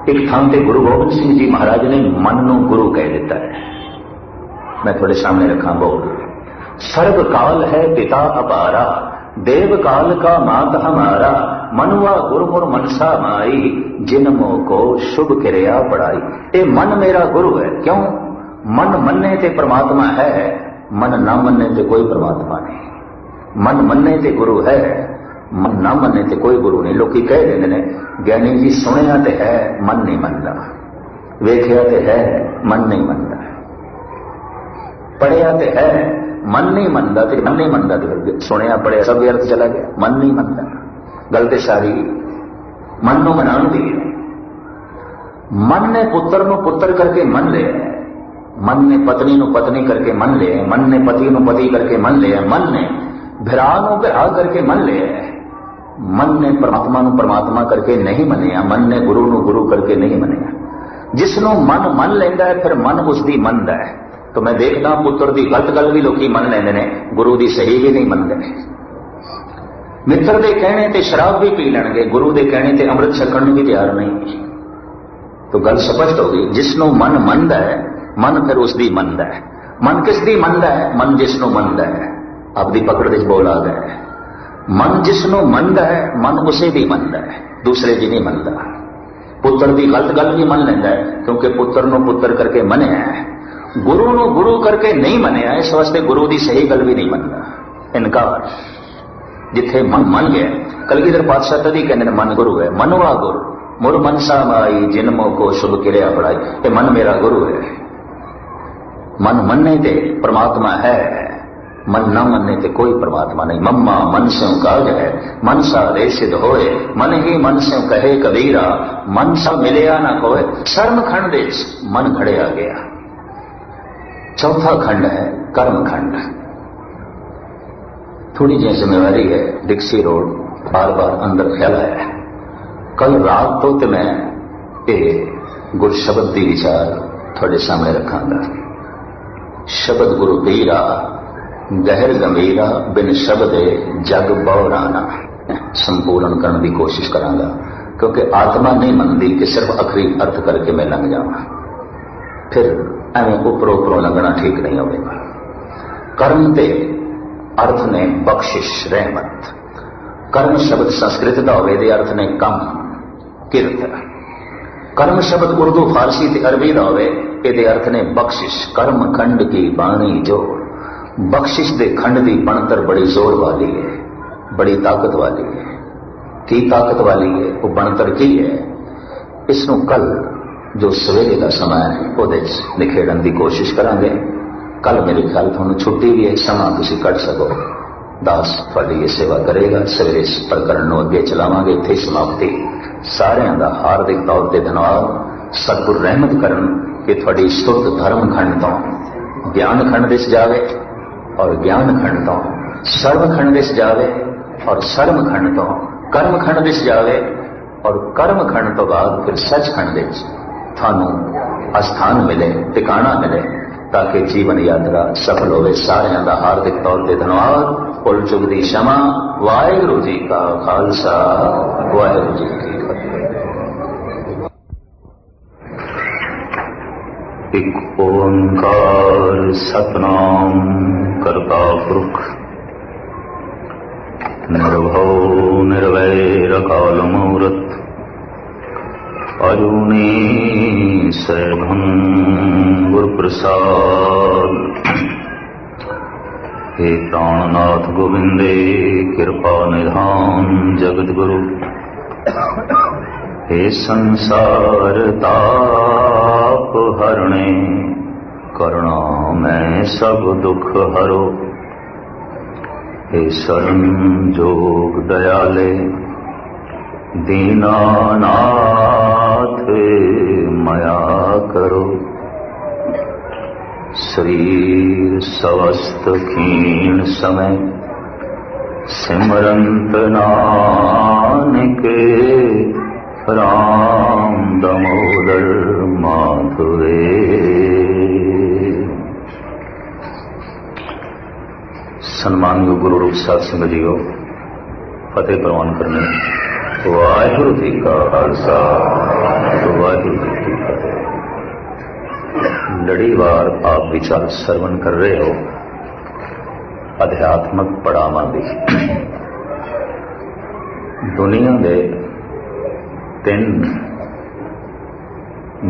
एक थां ते गुरु गोबिंद सिंह जी महाराज ने मन नूं गुरु कह दिता है। मैं थोड़े सामने रखा बोल। सर्व काल है पिता अपारा, देव काल का मात हमारा, मनुआ गुरुमुर मनसा माई, जिनमो को शुभ क्रिया पढ़ाई। ये मन मेरा गुरु है। क्यों? मन मन्ने ते परमात्मा है, मन ना मन्ने ते कोई परमात्मा नहीं। मन मन्ने ते गुरु है, मन ना मन्ने ते कोई गुरु नहीं। लोग कह देंगे ने ज्ञानी जी सुनिया ते है मन नहीं मनता, वेखिया ते है मन नहीं मनता, पढ़िया ते है मन नहीं मनता, ते मन नहीं मनता तो सुनिया पढ़िया सब व्यर्थ चला गया। मन नहीं मनता, गल ते सारी मन नूं मनाउण दी है। मन ने पुत्र नूं पुत्र करके मन लिया, मन ने पत्नी नूं पत्नी करके मन लिया, मन ने पति नूं पति करके मन लिया, मन ने भरा नूं भरा करके मन लिया, मन ने परमात्मा नूं परमात्मा करके नहीं मनिया, मन ने गुरु नूं गुरु करके नहीं मनिया। जिसनों मन मन लेंदा है फिर मन उसकी मनदा है। तो मैं देखदा पुत्र की गलत गल भी लोग मन लेंदे ने, गुरु की सही भी नहीं मनते। मित्र के कहने ते शराब भी पी लेंगे, गुरु के कहने ते अमृत छकण भी तैयार नहीं। तो गल स्पष्ट हो गई। जिसनों मन मनदा है मन फिर उसकी मनदा है। मन किसकी मनदा है? मन जिसनों मनदा है। आपकी पकड़ विच बोल आ गया। मन जिसनों मनदा है मन उसे भी मनदा है, दूसरे की नहीं मनदा। पुत्र की गलत गल भी मन लेंदा है, क्योंकि पुत्र नूं पुत्र करके मनिया है, गुरु नूं गुरु करके नहीं मनिया। इस वास्ते गुरु की सही गल भी नहीं मनदा। इनकार। जिथे मन मन गया, कलगीधर पातशाह तदी कहते मन गुरु है। मनवा गुरु मुर मनसा माई, जिनमो को शुभ क्रिया पढ़ाई। ये मन मेरा गुरु है। मन मनने ते परमात्मा है, मन न मनने ते कोई परमात्मा नहीं। मम्मा मन से काज है, मन सा रे सिद्ध होए, मन ही मन से कहे कबीरा, मन सा मिलया ना कोय। शर्म खंड मन खड़े आ गया। चौथा खंड है कर्म खंड। थोड़ी जी जिम्मेवारी है, डिक्सी रोड बार बार अंदर ख्याल आया। कल रात तो मैं ये गुर शब्द की विचार थोड़े सामने रखांगा। शब्द गुरु पीरा, गहर गंभीरा, बिन शब्दे जग बौराना। संपूर्ण करने की कोशिश करांगा, क्योंकि आत्मा नहीं मनती कि सिर्फ आखिरी अर्थ करके मैं लंघ जावा, फिर एवं उपरों उपरों लंघना ठीक नहीं होगा। कर्म के अर्थ ने बख्शिश रहमत। कर्म शब्द संस्कृत का होवे, अर्थ ने कम किरत। कर्म शब्द उर्दू फारसी ते अरबी का होवे, ये अर्थ ने बख्शिश। कर्म खंड की बाणी जो बख्शिश दे खंड की बनतर बड़ी जोर वाली है, बड़ी ताकत वाली है। की ताकत वाली है वो बनतर की है, इसनों कल जो सवेरे का समय है वो निखेड़न की कोशिश करांगे। कल मेरे ख्याल थोड़ा छुट्टी भी है, समा तुसी कट सको। दास थोड़ी ये सेवा करेगा। सवेरे इस प्रकरण को अगे चलावांगे। इत्थे समाप्ति। सारिਆਂ ਦਾ हार्दिक तौर पर धन्यवाद। सतगुर रहमत करन कि थोड़ी शुद्ध धर्म खंड तो ज्ञान खंड दिस जावे, और ज्ञान खंड तो सर्व खंड दिस जावे, और सर्व खंड तो कर्म खंड दिस जावे, और कर्म खंड तो बाद फिर सच खंड दिस थानू अस्थान मिले, टिकाणा मिले, ताकि जीवन यात्रा सफल होवे। सारिਆਂ ਦਾ हार्दिक तौर पर धन्यवाद। भुल चुक दी क्षमा। वाहिगुरू जी का खालसा, वाहिगुरू जी की फतेह। एक ओंकार सतनाम करता पुरख, निर्भव निर्वैर काल मूरत, अजूनी सैभं गुर प्रसाद। हे प्राणनाथ गोविंदे कृपा निधान जगत गुरु, हे संसार ताप हरणे, करुणा मैं सब दुख हरो। हे शरण जोग दयाले, दीनानाथ मया करो। शरीर स्वस्थ क्षीण समय, सिमरंत नानक राम दामोदर माधवे। सम्मानित गुरु रूप साध संगत जीओ, फतेह प्रवान करने। वाहिगुरू जी का खालसा, वाहिगुरू की फतेह। लड़ीवार आप विचार श्रवण कर रहे हो अध्यात्मक पड़ावां दी। दुनिया दे तीन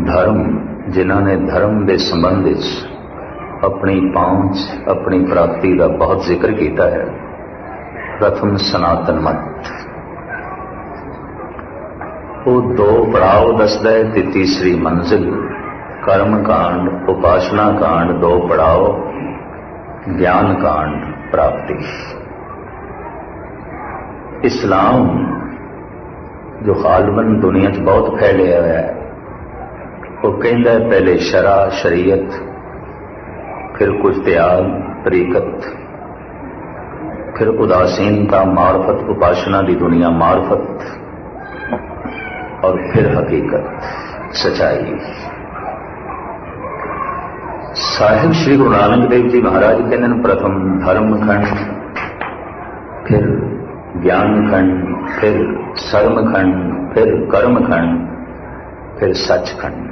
धर्म जिन्हां ने धर्म के संबंध अपनी पहुंच अपनी प्राप्ति का बहुत जिक्र किया है। प्रथम सनातन मत, वो दो पड़ाव दसदा है ते तीसरी मंजिल कर्म कांड उपासना कांड, दो पड़ाव ज्ञान कांड प्राप्ति। इस्लाम जो गालबन दुनिया च बहुत फैलिया है, वो कहता है पहले शरा शरीयत, फिर कुछ त्याग तरीकत, फिर उदासीनता मार्फत उपासना की दुनिया मार्फत, और फिर हकीकत सच्चाई। साहिब श्री गुरु नानक देव जी महाराज कहते हैं प्रथम धर्म खंड, फिर ज्ञान खंड, फिर सर्म खंड, फिर कर्म खंड, फिर सच खंड।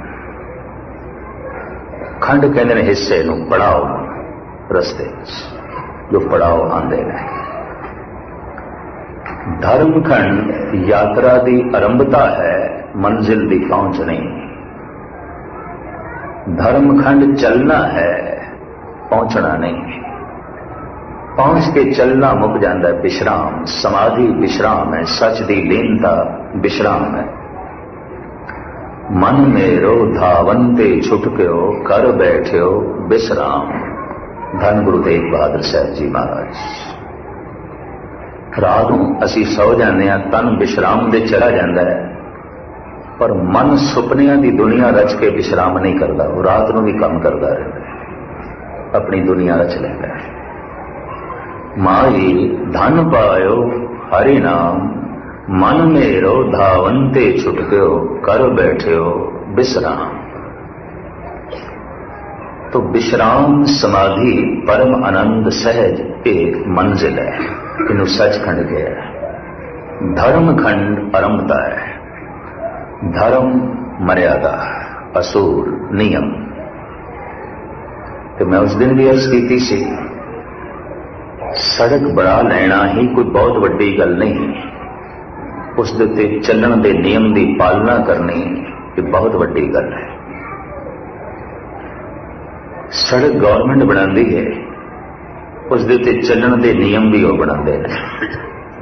खंड कहते हैं हिस्से नूं, पड़ाव रस्ते जो पड़ाव आंदे हैं। धर्म खंड यात्रा की आरंभता है, मंजिल की पहुंच नहीं। धर्म खंड चलना है, पहुंचना नहीं। पहुंच के चलना मुक जाता है विश्राम। समाधि विश्राम है, सच की लीनता विश्राम है। मन मेरो धावंते छुटक्यो, कर बैठ्यो विश्राम। धन गुरु तेग बहादुर साहब जी महाराज। रात नूं असीं सौ जाते हैं, तन विश्राम दे चला जाता है, पर मन सुपनिया की दुनिया रच के विश्राम नहीं करता। वो रात को भी काम करता रहता है, अपनी दुनिया रच लेता है। माई धन पायो हरि नाम, मन मेरो धावंते छुटक्यो, कर बैठ्यो विश्राम। तो विश्राम समाधि परम आनंद सहज एक मंजिल है। इन्हों सचखंड के है। धर्म खंड आरंभता है। धर्म मर्यादा असूल नियम। तो मैं उस दिन भी अर्ज की सी, सड़क बड़ा लेना ही कोई बहुत वड्डी गल नहीं, उस दे उत्ते चलण दे नियम की पालना करनी ये बहुत वड्डी गल है। सड़क गवर्नमेंट बनाती है, उस दे उत्ते चलण दे नियम भी वो बनाते हैं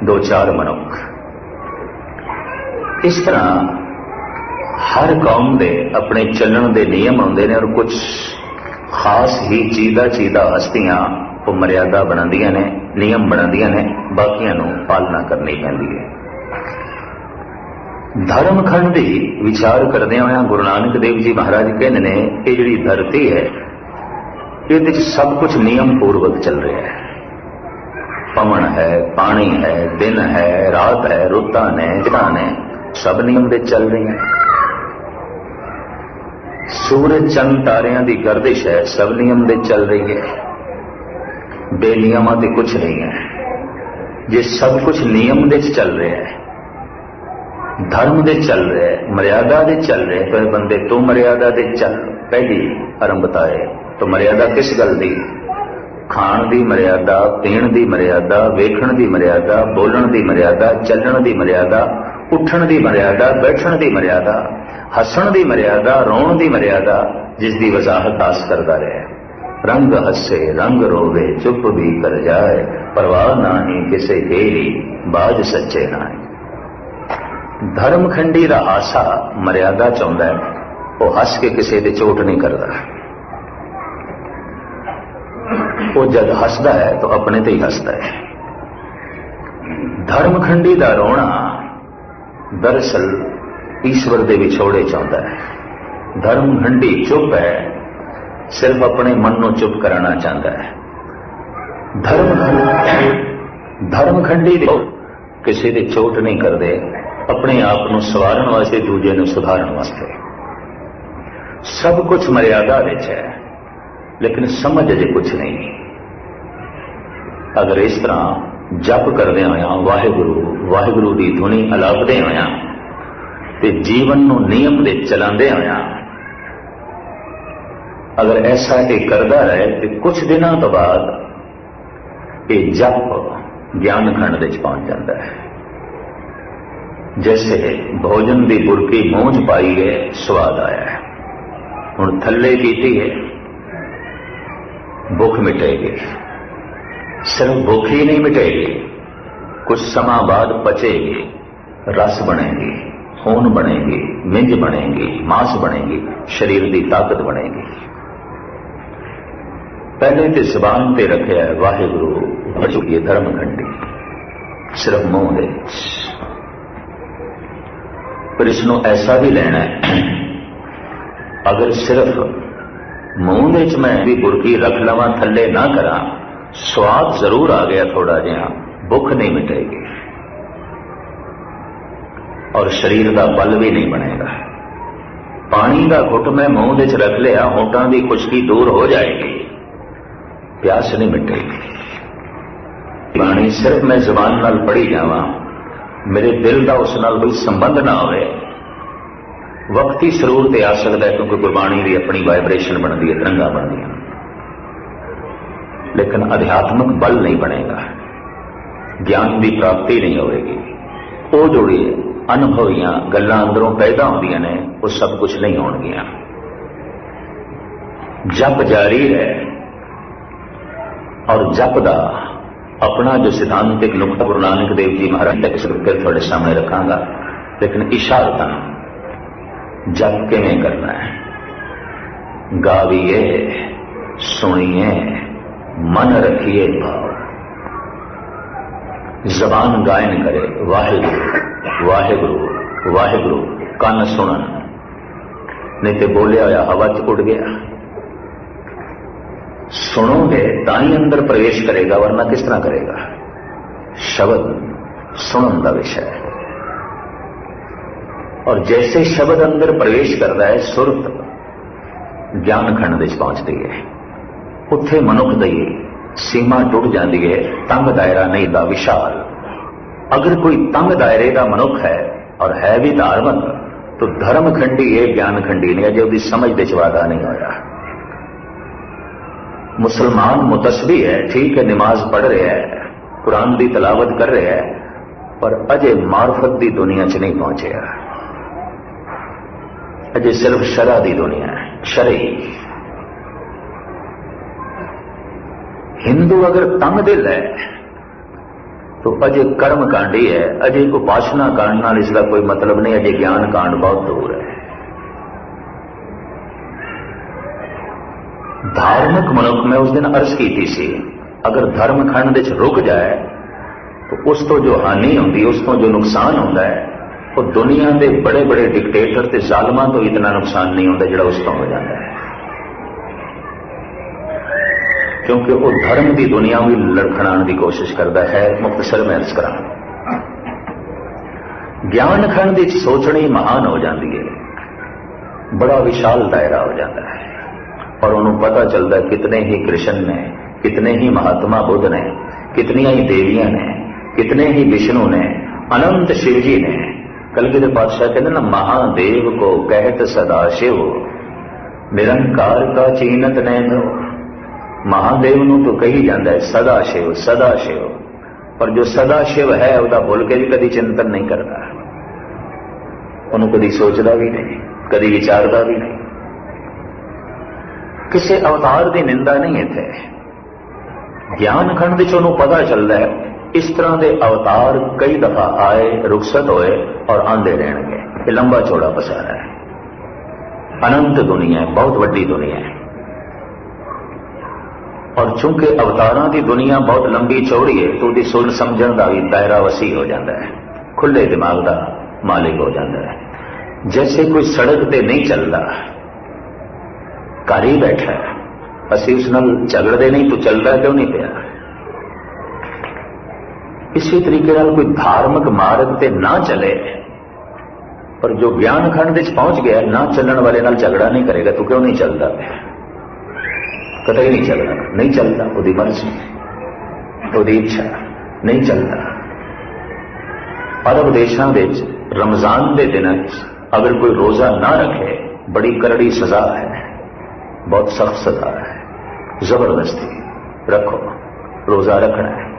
दो चार मनुख। इस तरह हर कौम के अपने चलण के नियम आते हैं, और कुछ खास ही चीदा हस्तियां वो मर्यादा बनादियां ने, नियम बनादियां ने, बाकियां नूं पालना करनी पैंदी है। धर्म खंड की विचार करदे होया गुरु नानक देव जी महाराज कहते ने, ये जिहड़ी धरती है ये सब कुछ नियम पूर्वक चल रहा है। पवन है, पानी है, दिन है, रात है, रुत्तां ने, दिनां ने, सब नियम दे चल रही हैं। सूरज चंद तारियां की गर्दिश है, सब नियम दे चल रही है। बेनियमां ते कुछ नहीं है। जे सब कुछ नियम दे चल रहे है, धर्म दे चल रहे है, मर्यादा दे चल रहे, तो बंदे तू मर्यादा दे चल। पहली आरंभता है तो मर्यादा किस गल दी? खाण दी मर्यादा, पीण दी मर्यादा, वेखण दी मर्यादा, बोलण दी मर्यादा, चलण दी मर्यादा, उठण दी मर्यादा, बैठण दी मर्यादा, हसण दी मर्यादा, रोण दी मर्यादा, जिसकी वजाहत दास करता रहे। रंग हसे रंग रोवे, चुप भी कर जाए, परवाह नाही किसे केरी, बाज सच्चे नाए। धर्मखंडी का हासा मर्यादा चाहता है, वो हस के किसी दे चोट नहीं करता। वो जब हसदा है तो अपने ते ही हसदा है। धर्मखंडी का रोना दरअसल ईश्वर दे विछोड़े चाहता है। धर्मखंडी चुप है, सिर्फ अपने मन को चुप कराना चाहता है। धर्मखंडी किसी की चोट नहीं करते, अपने आप को सवारण वास्ते, दूजे को सुधारन वास्ते। सब कुछ मर्यादा विच है, लेकिन समझ अजे कुछ नहीं। अगर इस तरह जप करदे होया वाहिगुरु वाहिगुरु की धुनी अलापदे होया ते जीवन को नियम दे चलांदे होया अगर ऐसा ये करता रहे तो कुछ दिनों तो बाद ये जप ज्ञान खंड विच पहुंच जाता है। जैसे भोजन की बुरकी मूँह च पाई है, स्वाद आया है, हुण थल्ले कीती है, भुख मिटेगी। सिर्फ भुख ही नहीं मिटेगी, कुछ समय बाद पचेगी, रस बनेगी, खून बनेगी, मिंज बनेगी, मांस बनेगी, शरीर की ताकत बनेगी। पहले तो जबान ते रखे है वाहिगुरु बढ़ चुकी है धर्म खंडी, सिर्फ मुंह दे। पर इसनों ऐसा भी लेना है, अगर सिर्फ मूँह दे च मैं भी बुरकी रख लवां, थल्ले ना करा, स्वाद जरूर आ गया थोड़ा जिहा, भुख नहीं मिटेगी और शरीर का बल भी नहीं बनेगा। पानी का घुट मैं मूँह दे च रख लिया, होंठां की खुश्की दूर हो जाएगी, प्यास नहीं मिटेगी। पानी सिर्फ मैं जबान नाल पढ़ी जावा, मेरे दिल का उस नाल कोई संबंध ना होवे, वक्त ही सरूर ते आ सकता है, क्योंकि गुरबाणी की अपनी वाइब्रेशन बनती है, तरंगा बनती है, लेकिन आध्यात्मिक बल नहीं बनेगा, ज्ञान की प्राप्ति नहीं होगी। वो जोड़ी अनुभवियां गल्लां अंदरों पैदा होंदियां ने, वो सब कुछ नहीं होणगियां। जप जारी है और जप का अपना जो सिद्धांत एक नुकता गुरु नानक देव जी महाराज तक फिर थोड़े सामने रखांगा, लेकिन इशारतन जप किवें करना है। गाविए, सुनिए, मन रखिए भाव, जबान गायन करे वाहिगुरु वाहिगुरु वाहिगुरु, कान सुनन, नहीं तो बोलिया होया हवा च उड़ गया। सुनोगे ताई अंदर प्रवेश करेगा, वरना किस तरह करेगा। शब्द सुनन का विषय है, और जैसे शब्द अंदर प्रवेश करता है, सुरत ज्ञान खंड विच पहुंचती है, उत्थे मनुख दी सीमा टुट जाती है, तंग दायरा नहीं दा विशाल। अगर कोई तंग दायरे का मनुख है और है भी धार्मिक, तो धर्म खंडी है, ज्ञान खंडी नहीं, अजे उसकी समझ दे वादा नहीं होया। मुसलमान मुतस्बी है, ठीक है, नमाज पढ़ रहे हैं, कुरान की तलावत कर रहे हैं, पर अजे मार्फत की दुनिया च नहीं पहुंचे, अजे सिर्फ शरा की दुनिया है, शरई। हिंदू अगर तंग दिल है तो अजे कर्म कांडी है, अजे उपासना कांड नाल इसका कोई मतलब नहीं, अजे ज्ञान कांड बहुत दूर है। धार्मिक मनुख में उस दिन अर्ज की थी, अगर धर्म खंड विच रुक जाए तो उस तो जो हानि होंगी, उस तो जो नुकसान होता है, वो दुनिया के बड़े बड़े डिक्टेटर ते जालमां तो इतना नुकसान नहीं होता जिहड़ा उस तो हो जाता है, क्योंकि वो धर्म की दुनिया भी लड़खड़ाने की कोशिश करता है। मुख्तसर में अर्ज करा, ज्ञान खंड की सोचनी महान हो जाती है, बड़ा विशाल दायरा हो जाता है, और उन्होंने पता चलता है कितने ही कृष्ण ने, कितने ही महात्मा बुद्ध ने, कितनी ही देवियां ने, कितने ही विष्णु ने, अनंत शिव जी ने। कलगीधर पातशाह कहते ना, महादेव को कहत सदाशिव, निरंकार का चीनत नैनो। महादेव नूं तो कही जाता है सदाशिव सदाशिव, पर जो सदाशिव है वह भुल के भी कभी चिंतन नहीं करता, उन्होंने कभी सोचता भी नहीं, कभी विचारता भी नहीं। किसी अवतार की निंदा नहीं इत्थे, ज्ञान खंड विच उन्होंने पता चलता है इस तरह के अवतार कई दफा आए, रुखसत होए और आंदे रहेंगे। ये लंबा चौड़ा पसारा है, अनंत दुनिया है, बहुत वड्डी दुनिया है, और चूंकि अवतारों की दुनिया बहुत लंबी चौड़ी है, तो उसकी सुन समझण का भी दायरा वसी हो जाता है, खुले दिमाग का मालिक हो जाता है। जैसे कोई सड़क पर नहीं चलता, घर ही बैठा है, असी उस नाल झगड़ते नहीं, तो चलता क्यों नहीं पिया। इसी तरीके नाल कोई धार्मिक मार्ग पे ना चले, पर जो ज्ञान खंड विच पहुंच गया, ना चलने वाले नाल झगड़ा नहीं करेगा, तो क्यों नहीं चलता, कतई नहीं चलता, नहीं चलता, उसकी मर्जी, उसकी इच्छा, नहीं चलता। अरब देशों विच रमजान के दिन अगर कोई रोजा ना रखे, बड़ी करड़ी सजा है, बहुत सख्त सजा है, जबरदस्ती रखो, रोजा रखना है।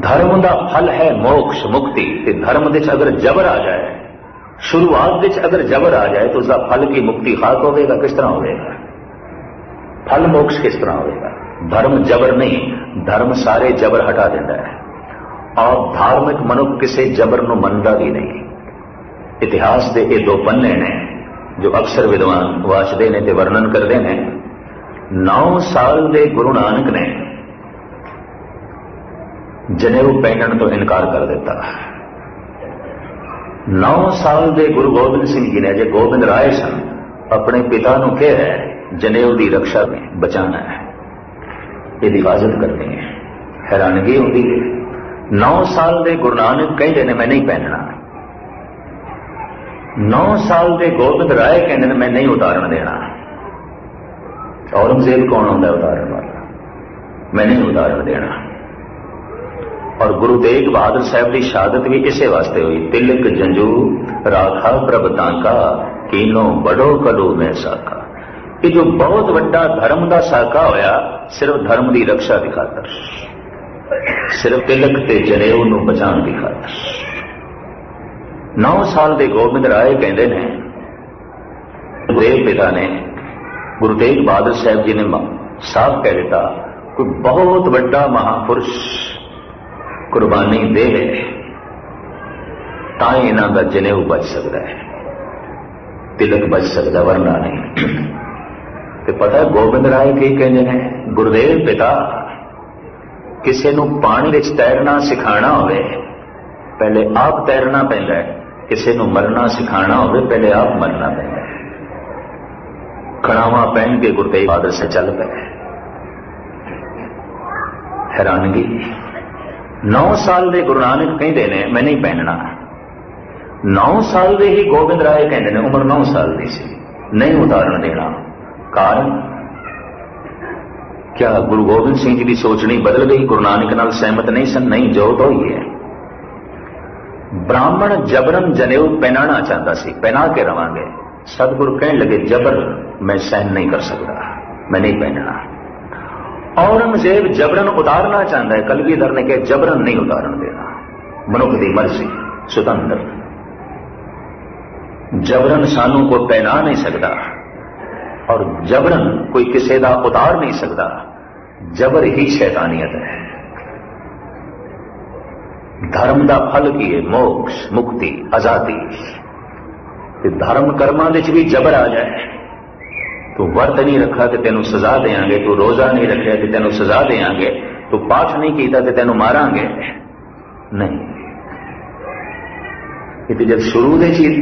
धर्म का फल है मोक्ष मुक्ति, ते धर्म दे अगर जबर आ जाए, शुरुआत दे अगर जबर आ जाए तो उसका फल की मुक्ति खाक होगा, किस तरह होगा? फल मोक्ष किस तरह होगा? धर्म जबर नहीं, धर्म सारे जबर हटा देता है। और धार्मिक मनुष्य किसी जबर को मनता भी नहीं। इतिहास के ये दो पन्ने ने जो अक्सर विद्वान वाचते हैं तो वर्णन करते हैं। 9 साल के गुरु नानक ने जनेऊ पहनने तो इनकार कर दिता। 9 साल के गुरु गोबिंद सिंह जी ने, जो गोबिंद राय सन, अपने पिता को कहा है जनेऊ की रक्षा में बचाना है, यदि हिफाजत करनी है। हैरानगी होती है, 9 साल के गुरु नानक कहते हैं मैं नहीं पहनना, 9 साल के गोबिंद राय कहते हैं मैं नहीं उतारन देना। औरंगजेब कौन होता है उतारन वाला? मैं नहीं उतारन देना। और गुरु तेग बहादुर साहब की शहादत भी इसे वास्ते हुई। तिलक जंजू राखा प्रभ तांका, कीनो बड़ो कलू में साका। ये जो बहुत बड़ा धर्म का साका होया, सिर्फ धर्म की रक्षा की खातर, सिर्फ तिलक ते जनेऊ नूं बचाने की खातर। 9 साल के गोबिंद राय कहते हैं, देव पिता ने गुरु तेग बहादुर साहब जी ने साफ कह दिता, कोई बहुत बड़ा महापुरुष कुर्बानी दे तां इन्हां दा जनेऊ बच सकता है, तिलक बच सकता, वरना नहीं। तो पता है गोबिंद राय की कहते हैं, गुरुदेव पिता किसी नूं पानी विच तैरना सिखाना होवे पहले आप तैरना पैंदा है, किसी नूं मरना सिखाना होवे पहले आप मरना पैंदा है। खड़ावा पहन के गुरु तेग बहादुर से चल पे। हैरानगी, 9 साल के गुरु नानक कहते हैं मैं नहीं पहनना। 9 साल के ही गोबिंद राय कहते हैं, उम्र 9 साल की सी, नहीं उतारन देना। कारण क्या गुरु गोबिंद सिंह जी की सोचनी बदल गई? गुरु नानक नाल सहमत नहीं सन? नहीं, जो तो ही है। ब्राह्मण जबरन जनेऊ पहनाना चाहता सी, पहना के रवांगे। सतगुरु कहने लगे जबर मैं सहन नहीं कर सकता, मैं नहीं पहनना। औरंगजेब जबरन उतारना चाहता है, कलगीधर ने कहा जबरन नहीं उतारन देना, मनुख की मर्जी स्वतंत्र, जबरन सानू को पहना नहीं सकता और जबरन कोई किसी का उतार नहीं सकता। जबर ही शैतानियत है। धर्म का फल की है मोक्ष मुक्ति आजादी। धर्म कर्मां विच भी जबर आ जाए, तू वर्त नहीं रखा तो तेनों सजा देंगे, तू रोजा नहीं रखा तो तेनों सजा देंगे, तू पाठ नहीं किया तो तेनों मारांगे, नहीं। कि जब शुरू दे चीज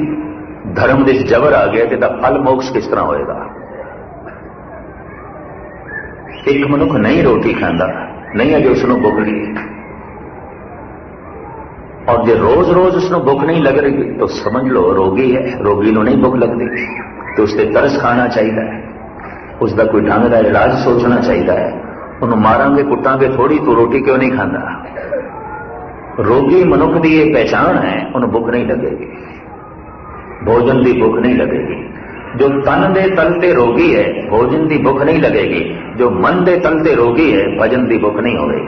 धर्म दे जबर आ गया तो फल मोक्ष किस तरह होएगा? एक मनुख नहीं रोटी खाता, नहीं अजे उसनों भुख लगी, और जो रोज रोज उसनों भुख नहीं लग रही तो समझ लो रोगी है। रोगी को नहीं भुख लगती तो उससे तरस खाना चाहिए, उसका कोई ढंग का इलाज सोचना चाहिए है। उन्होंने मारांगे कुटांगे थोड़ी, तो रोटी क्यों नहीं खाता? रोगी मनुख की ये पहचान है, उन्हें भुख नहीं लगेगी, भोजन की भुख नहीं लगेगी। जो तन दे तलते रोगी है भोजन की भुख नहीं लगेगी, जो मन दे तलते रोगी है भजन की भुख नहीं होगी।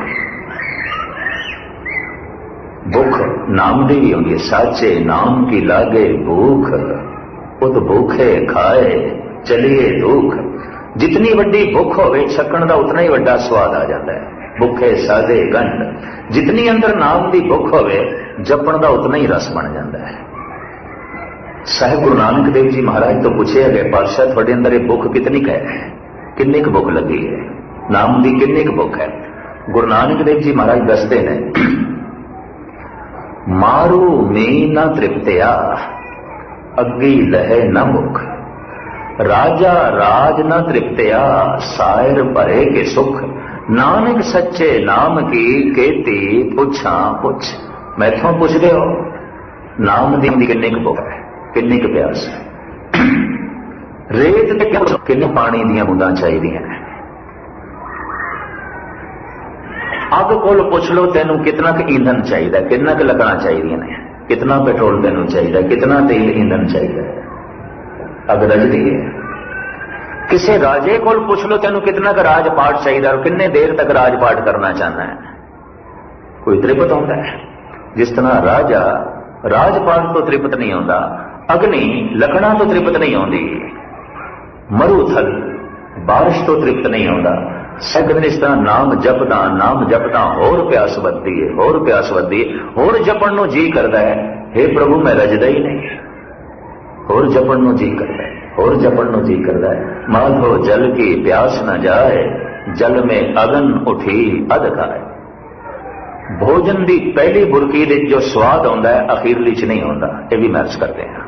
भुख नाम दी भी होगी, साचे नाम की लागे भूख, उत भूखे खाए चलिए दुख। जितनी वड्डी भुख होवे छकण का उतना ही वड्डा स्वाद आ जाता है। भुखे साधे गंढ, जितनी अंदर नाम की भुख होवे जपण का उतना ही रस बन जाता है। साहिब गुरु नानक देव जी महाराज तो पूछे गए, पातशाह थोड़े अंदर ये भुख कितनी है, किन्नी क भुख लगी है, नाम की किन्नी क भुख है? गुरु नानक देव जी महाराज दसते हैं, मारू मी न तृप्तिया अग्गी लहे न मुख, राजा राज न तृप्तिया सायर भरे के सुख। नानक सच्चे नाम की केती पुछा पुछ। मैथों पुछते हो नाम दी किन्नी क भुख है, किन्नी क प्यास है? रेत ते किन्ने पानी दियां बूंदां चाहिए हैं? अग कोल पुछ लो तेनू कितना क ईंधन चाहिए, कितना क लकड़ा चाहिए ने, कितना पेट्रोल तेनू चाहिए, कितना तेल ईंधन चाहिए? अग रजदी है, किसी राजे को पुछ लो तेन कितना का राजपाठ चाहिए और किन्ने देर तक राजपाठ करना चाहना है, कोई त्रिपत होता है। जिस तरह राजा राजपाठ तो त्रिपत नहीं होता, अग्नि लकड़ा तो त्रिपत नहीं होती, मरुथल बारिश तो तृप्त नहीं होता। सगन इस तरह नाम जपदा होर प्यास बदती है, होर प्यास बदती है, होर जपण नूं जी करता है। हे प्रभु मैं रजदा ही नहीं, होर जपण नूं जी करता है, होर जपण नूं जी करता है। माधो जल की प्यास न जाए, जल में अगन उठी अध खाए। भोजन की पहली बुरकी दे जो स्वाद आता है अखीरली च नहीं आता, यह भी मैच करते हैं।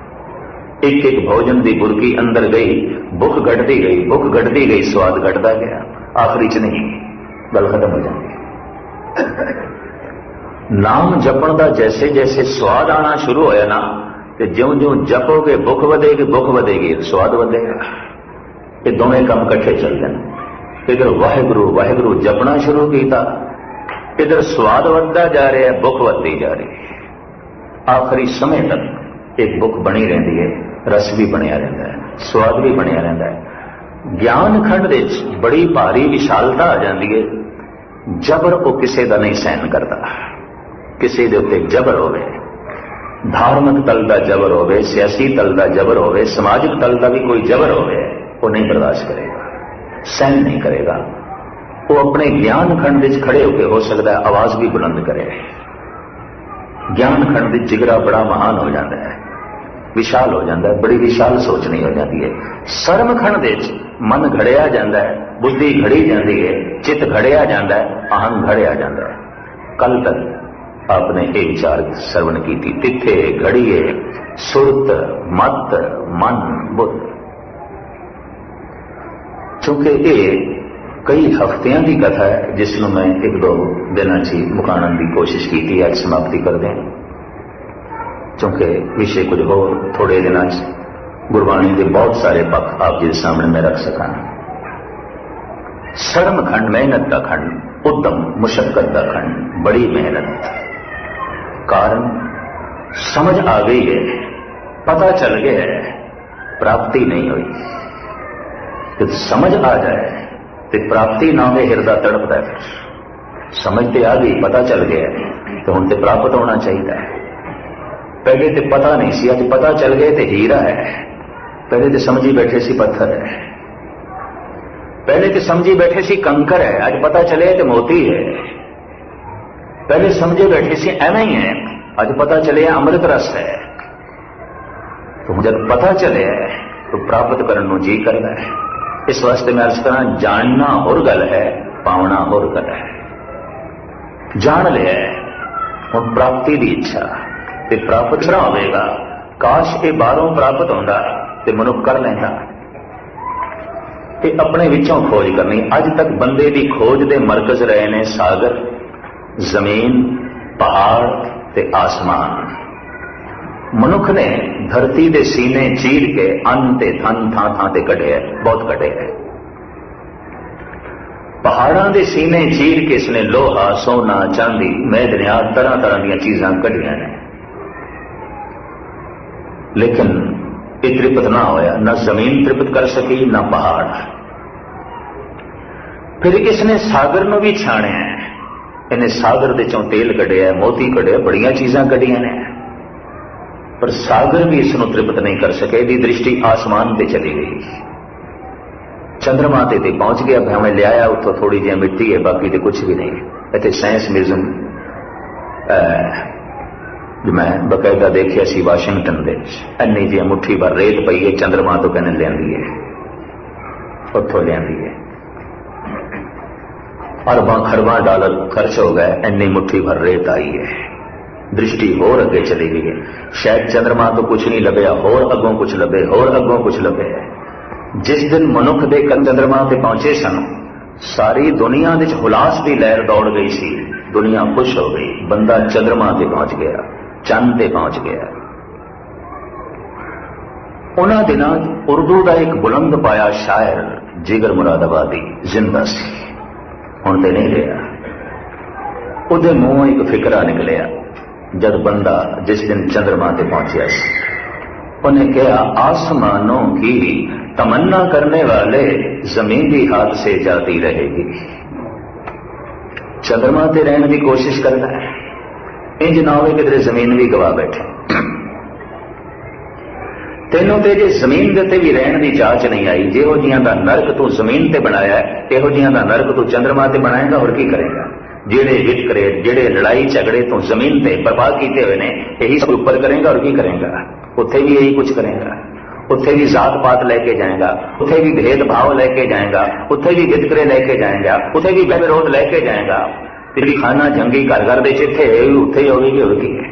एक एक भोजन की बुरकी अंदर गई, भुख घटती गई, भुख घटती गई, स्वाद घटता गया, आखिरी च नहीं, गल खत्म हो जाती। नाम जपण का जैसे जैसे स्वाद आना शुरू होया ना, तो ज्यों ज्यों जपोगे भुख वधेगी, भुख वधेगी स्वाद वधेगा। ये दोवें काम कट्ठे चलते हैं। इधर वाहिगुरु वाहिगुरु जपना शुरू किया, इधर स्वाद वधदा जा रहा है, भुख वधदी जा रही है। आखिरी समय तक एक भुख बनी रहती है, रस भी बनया रहता है, स्वाद भी बनया रहता है। ज्ञान खंड दे बड़ी भारी विशालता आ जाती है। जबर वो किसी का नहीं सहन करता, किसी के उत्ते जबर होवे, धार्मिक तल का जबर होवे, सियासी तल का जबर होवे, समाजिक तल का भी कोई जबर होवे, वो नहीं बर्दाश्त करेगा, सहन नहीं करेगा। वो अपने ज्ञान खंड में खड़े होकर हो सकता है आवाज भी बुलंद करे। ज्ञान खंड में जिगरा बड़ा महान हो जाता है, विशाल हो जाता है, बड़ी विशाल सोचनी हो जाती है। सर्म खंड में मन घड़िया जाता है, बुद्धि घड़ी जाती है, चित्त घड़िया जाता है, अहम घड़िया जाता है। कल तक आपने ये विचार श्रवण की थी, तिथे घड़िए सुरत मत मन बुद्ध। चूंकि ये कई हफ्तियां की कथा है, जिसमें मैं एक दो दिनों से मुकाने की कोशिश की थी, आज समाप्ति कर दें। चूंकि विषय कुछ हो थोड़े दिनों गुरबाणी के बहुत सारे पक्ष आप जी सामने में रख सका। शर्म खंड मेहनत का खंड, उद्यम मुशक्कत का खंड, बड़ी मेहनत, कारण समझ आ गई है, पता चल गया है, प्राप्ति नहीं हुई। जब समझ आ जाए तो प्राप्ति ना हो, हृदय तड़पता है। समझते आ गई, पता चल गया तो हम तो प्राप्त होना चाहिए। पहले तो पता नहीं सी, आज पता चल गए तो हीरा है। पहले तो समझी बैठे सी पत्थर है, पहले तो समझी बैठे सी कंकर है, आज पता चले तो मोती है। पहले समझे बैठे सी एवं ही है, आज पता चले अमृत रस है। तो जब पता चले तो प्राप्त करने को जी करता है। इस वास्ते मैं अर्ज करा, जानना होर गल है, पावना होर गल है। जान लिया हम प्राप्ति की इच्छा ते प्राप्त ना होगा। काश ये बाहरों प्राप्त होता तो मनुख कर लेंदा। अपने विचों खोज करनी। अज तक बंदे की खोज के मरकज रहे ने सागर, जमीन, पहाड़ ते आसमान। मनुख ने धरती के सीने चीर के अन्न ते धन थां थां ते कढ़े है, बहुत कढ़े है। पहाड़ों के सीने चीर के इसने लोहा, सोना, चांदी, मैदनियात, तरह तरह दी चीजां कढ़िया ने, लेकिन ये तृप्त ना होया। न जमीन तृप्त कर सकी, न पहाड़। फिर इसने सागर में भी छाणिया, इन्हें सागर दे चों तेल कढ़िया, मोती कढ़े, बड़िया चीजां कढ़िया ने, पर सागर भी इसनों तृप्त नहीं कर सके। दी दृष्टि आसमान पे चली गई, चंद्रमा ते पहुंच गया। भावें लिया उतो थोड़ी जी मिट्टी है, बाकी तो कुछ भी नहीं। इतने साइंस म्यूजियम जो मैं बकायदा देखिया सी वाशिंगटन दे, इन्नी जी मुट्ठी भर रेत पई है, चंद्रमा तो कहने लियांदी है, उतों लियांदी है। अरबां खरबां डॉलर खर्च हो गए, इन्नी मुट्ठी भर रेत आई है। दृष्टि होर अगे चली गई है। शायद चंद्रमा तो कुछ नहीं लभ्या, होर अगों कुछ लभे, होर अगों कुछ लभे। जिस दिन मनुख दे चंद्रमा ते पहुंचे सन, सारी दुनिया विच हुलास की लहर दौड़ गई सी। दुनिया खुश हो गई, बंदा चंद्रमा ते पहुंच गया, चंद ते पहुंच गया। उन्हां दिनां उर्दू का एक बुलंद पाया शायर जिगर मुरादाबादी जिंदा सी, हुण ते नहीं रहा। उहदे मूंहों एक फिकरा निकलिया जब बंदा जिस दिन चंद्रमा ते पहुंचा, उन्हें कहा, आसमानों की तमन्ना करने वाले जमीन भी हाथ से जाती रहेगी। चंद्रमा ते रहने की कोशिश करता है, इंज ना हो कि जमीन भी गवा बैठे। तेनों ते जे जमीन के उत्ते भी रहने की जांच नहीं आई, जिहो जिहां दा नरक तू जमीन ते बनाया है, इहो जिहां दा नरक तू चंद्रमा ते बनाएगा, और की करेगा? जेड़े वितकरे, जेड़े लड़ाई झगड़े तू जमीन ते बर्बाद किए हुए ने, यही सब ऊपर करेगा, और की करेगा? उत्थे भी यही कुछ करेगा। उत्थे भी जात पात लेके जाएगा, उत्थे भी भेदभाव लेके जाएगा, उत्थे भी वितकरे लेके जाएगा, उत्थे भी विरोध लेके जाएगा। तेरी खाना जंगी घर घर दे जिथे उत्थे ही होगी, और की है?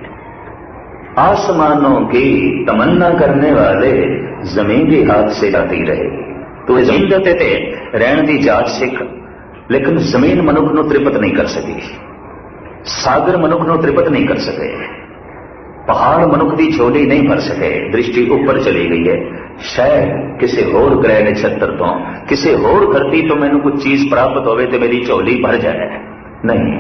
आसमानों की तमन्ना करने वाले जमीन भी हाथ से जाती रहेगी। तो जमीन देते थे रहने की जांच सिख, लेकिन जमीन मनुख को तृप्त नहीं कर सकी, सागर मनुख को तृप्त नहीं कर सके, पहाड़ मनुख की झोली नहीं भर सके। दृष्टि ऊपर चली गई है, शायद किसी होर ग्रह नक्षत्र तो, किसी होर धरती तो मैनू कुछ चीज प्राप्त होवे तो मेरी झोली भर जाए। नहीं,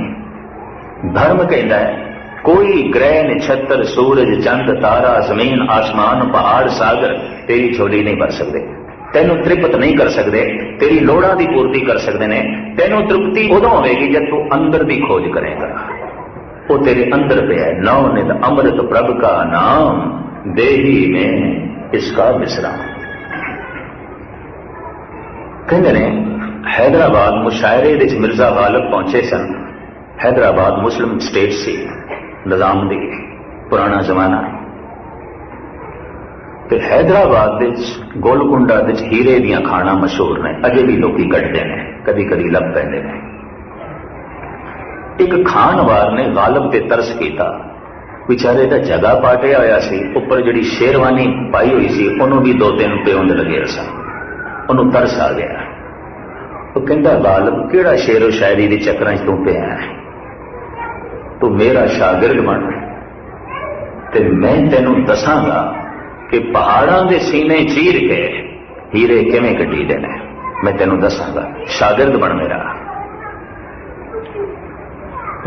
धर्म कहता है कोई ग्रह नक्षत्र, सूरज, चंद, तारा, जमीन, आसमान, पहाड़, सागर तेरी झोली नहीं भर सकते, तेनों तृप्त नहीं कर सकते, तेरी लोड़ा की पूर्ति कर सकते ने। तेनों तृप्ति उदों होगी जब तू अंदर की खोज करेगा। वो तेरे अंदर पे है। नवनित अमृत प्रभ का नाम, देही में इसका विश्राम। कहते ने हैदराबाद मुशायरे विच मिर्जा गालिब पहुंचे सन। हैदराबाद मुस्लिम स्टेट सी, निजाम दी पुराना जमाना। तो हैदराबाद गोलकुंडा हीरे दियां खाना मशहूर ने, अजे भी लोग कटते हैं, कभी कभी लभ पैंदे ने। एक खानवार ने गालिब ते तरस किया, बेचारे का जगह पाटिया होया सी, उपर जिहड़ी शेरवानी पाई हुई सी उन्होंने भी 2-3 पेउंद लगे सन। उन्होंने तरस आ गया। वो कहता गालिब किहड़ा शेरो शायरी के चक्कर तू पिया है, तू मेरा शागिर्द बन ते मैं तेनू दसांगा कि पहाड़ां दे सीने चीर के हीरे किवें कड्ढी देने। मैं तेनू दसांगा, शागिर्द बन मेरा।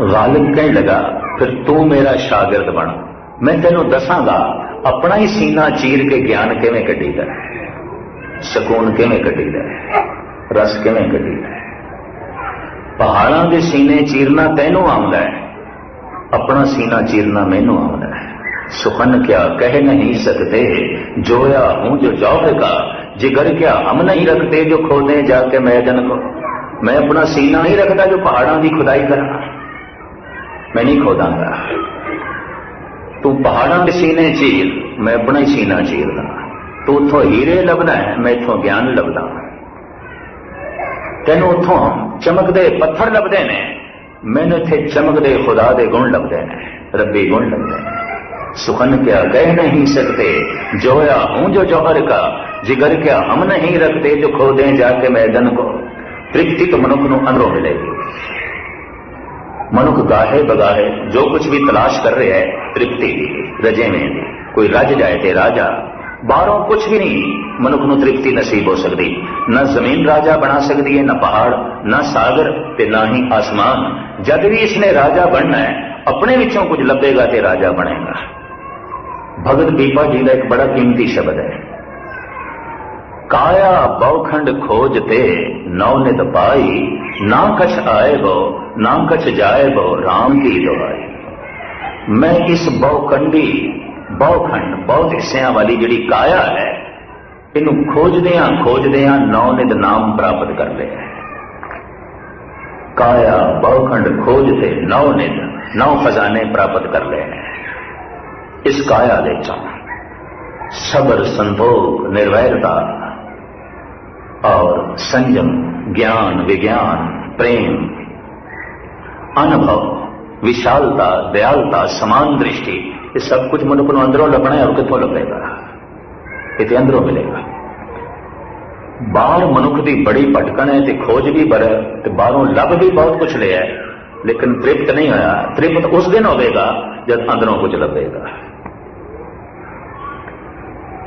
गालिब कहने लगा फिर तू मेरा शागिर्द बन, मैं तेनू दसांगा अपना ही सीना चीर के ज्ञान किवें कड्ढी दा, सकून किवें कड्ढी दा, रस किवें कड्ढी दा। पहाड़ां दे सीने चीरना तैनू आउंदा है, अपना सीना चीरना मैनू आउंदा है। सुखन क्या कह नहीं सकते, जोया हूं जो जौहर का, जिगर क्या हम नहीं रखते जो खोदे जाके मैदन को। मैं अपना सीना नहीं रखता जो पहाड़ों की खुदाई करा, मैं नहीं खोदांगा। तू पहाड़ों के सीने चीर, मैं अपना ही सीना चीरदा। तू उथों हीरे लभदा है, मैं इथों ज्ञान लभदा। तेनू उथों चमकदे पत्थर लभदे ने, मैंने इत्थे चमकदे खुदा दे गुण लभदे ने, रब्बी गुण लभदे ने। सुखन क्या कह नहीं सकते, जोया हूं जो जौहर का, जिगर क्या हम नहीं रखते जो खोदे जाके मैदन को। तृप्ति तो मनुख को अंदरों मिलेगी। मनुख गाहे बगाहे जो कुछ भी तलाश कर रहे हैं तृप्ति की, रजे में कोई रज जाए ते राजा, बाहरों कुछ भी नहीं मनुख को तृप्ति नसीब हो सकती। न जमीन राजा बना सकती है, न पहाड़, न सागर ते ना ही आसमान। जब भी इसने राजा बनना है अपने विचों कुछ लभेगा ते राजा बनेगा। भगत पीपा जी का एक बड़ा कीमती शब्द है, काया बहुखंड खोजते नवनित पाई, ना कछ आए गो ना कछ जाए गो राम की दुआई। मैं इस बहुखंडी बहुखंड बहुत हिस्सियां वाली जिहड़ी काया है, इनू खोजदियां नवनित नाम प्राप्त कर ले। काया बहुखंड खोजते नवनित नौ खजाने प्राप्त कर ले। इस काया दे सबर, संतोख, निर्वैरता और संयम, ज्ञान, विज्ञान, प्रेम, अनुभव, विशालता, दयालता, समान दृष्टि, ये सब कुछ मनुख को अंदरों लभना है। और कितों लभेगा? इतने अंदरों मिलेगा। बाहर मनुख की बड़ी भटकन है, खोज भी बड़े, बाहरों लभ भी बहुत कुछ लिया है, लेकिन तृप्त नहीं होया। तृप्त उस दिन होगा जब अंदरों कुछ लभेगा।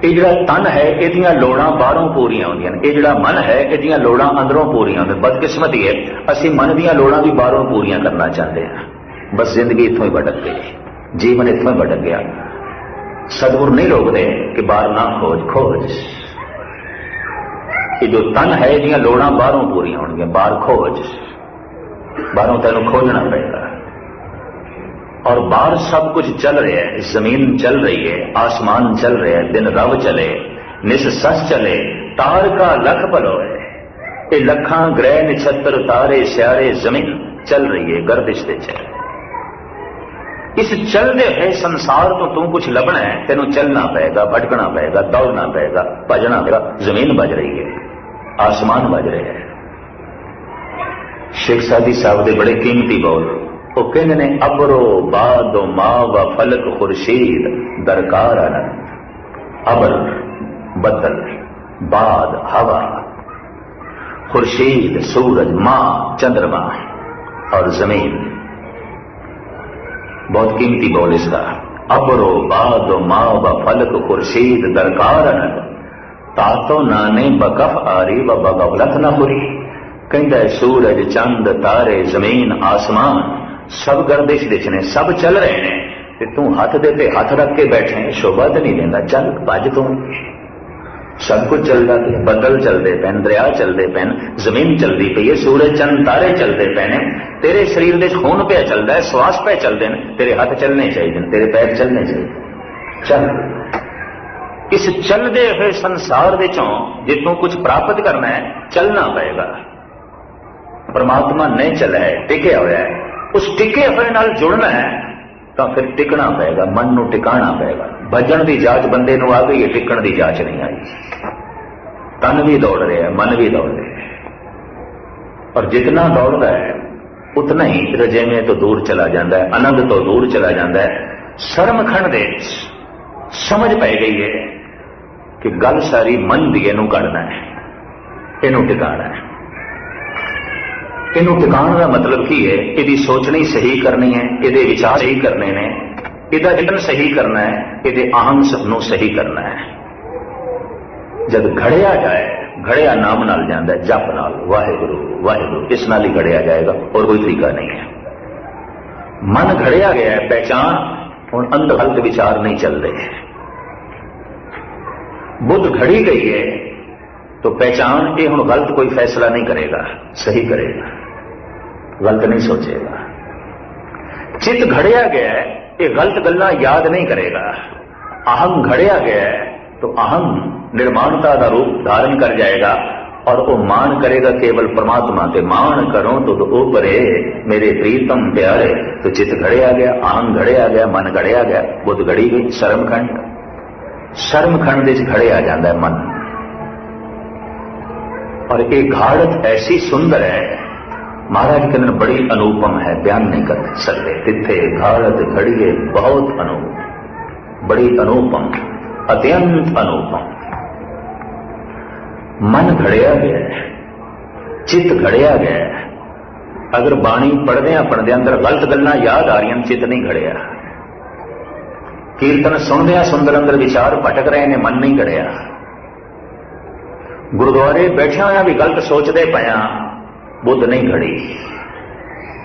ये जिहड़ा तन है इहदियां लोड़ां बाहरों पूरियां होंदियां ने, ये जिहड़ा मन है इहदियां लोड़ां अंदरों पूरियां होंदियां। बदकिस्मती है असीं मन दीयां लोड़ां भी बाहरों पूरियां करना चाहते हैं। बस जिंदगी इत्थों ही भटक गई, जीवन इत्थों ही भटक गया। सतगुर नहीं रोकते कि बाहर ना खोज, खोज कि जो तन है इहदियां लोड़ां बाहरों पूरी होणगियां, बाहर खोज, बाहरों तैनूं खोजना पएगा। और बाहर सब कुछ चल रहा है, जमीन चल रही है, आसमान चल रहा है, दिन रव चले, निस सस चले, तार का लख भलो है। ये लखां ग्रह नक्षत्र तारे स्यारे जमीन चल रही है, गर्दिश दे चल। इस चलते हुए संसार तो तू कुछ लभना है, तेनों चलना पएगा, भटकना पएगा, दौड़ना पएगा, भजना पएगा। जमीन बज रही है, आसमान बज रहे हैं। शेख सादी साहब दे बड़े कीमती बोल, वो कहते ने अबरो बादो मावा फलक खुर्शीद दरकार आनंद। अबर बदल, बाद हवा, खुर्शीद सूरज, माँ चंद्रमा और जमीन। बहुत कीमती बोल इसका। अबरो बादो माँ व फलक खुर्शीद दरकार अनंद, तातो नाने बकफ आरी व बगौलत न हुरी। कहता है सूरज चंद तारे जमीन आसमान सब गर्दिश दिश ने, सब चल रहे ने, ते तू हथ दे ते हथ रख के बैठे, शोभा तो नहीं देंदा। चल भज तू, सब कुछ चलता पे, बदल चलते पैन, दरिया चलते पैन, जमीन चलती पई है, सूरज चंद तारे चलते पैने, तेरे शरीर दे खून पे चलता है, श्वास पे चलते हैं, तेरे हाथ चलने चाहिए, तेरे पैर चलने चाहिए। चल। इस चलते हुए संसार विचों जे तू कुछ प्राप्त करना है, चलना पएगा। परमात्मा नहीं चला है, टिके हुआ है, उस टिके हुए नाल जुड़ना है तो फिर टिकना पएगा, मन नूं टिकाना पएगा। भजन की जांच बंदे नूं आ गई है, टिकण की जांच नहीं आई। तन भी दौड़ रहे हैं, मन भी दौड़ रहे हैं, और जितना दौड़ता है उतना ही रजेवे तो दूर चला जाता है, आनंद तो दूर चला जाता है। शर्मखंड दे समझ पै गई है कि गल सारी मन दी, इनू कढ़ना है, इनू टिकाना है। इनू टिकाण का मतलब की है, यदि सोचनी सही करनी है, ये विचार सही करने ने, इहदा चिंतन सही करना है, ये आहंग नूं सही करना है। जब घड़िया जाए, घड़िया नाम नाल जाता है, जप नाल, वाहिगुरु वाहिगुरु, इस नाल ही घड़िया जाएगा, और कोई तरीका नहीं है। मन घड़िया गया है, पहचान हुण अंदर गलत विचार नहीं चल रहे। बुद्ध घड़ी गई है तो पहचान ये हुण गलत कोई फैसला नहीं करेगा, सही करेगा, गलत नहीं सोचेगा। चित्त घड़िया गया है, ये गलत गल्लां याद नहीं करेगा। अहम घड़िया गया है तो अहम निर्माणता का रूप धारण कर जाएगा, और वो मान करेगा केवल परमात्मा ते। मान करो तो ऊपरे मेरे प्रीतम प्यारे। तो चित्त घड़िया गया, अहम घड़िया गया, मन घड़िया गया, बुद्ध घड़ी गई। शर्मखंड, शर्मखंड विच घड़िया जाता है मन। और एक घाड़त ऐसी सुंदर है, महाराज कहते हैं बड़ी अनुपम है, बयान नहीं कर सकते। तिथे घाड़त घड़िए बहुत अनुपम, बड़ी अनुपम, अत्यंत अनुपम। मन घड़िया गया, चित्त घड़िया गया। अगर बाणी पढ़दे पढ़दे अंदर गलत गल्लां याद आ रही, चित्त नहीं घड़िया। कीर्तन सुनदे सुंदर अंदर विचार भटक रहे ने, मन नहीं घड़िया। गुरुद्वारे बैठे हुए भी गलत सोचते पया, बुद्ध नहीं घड़ी।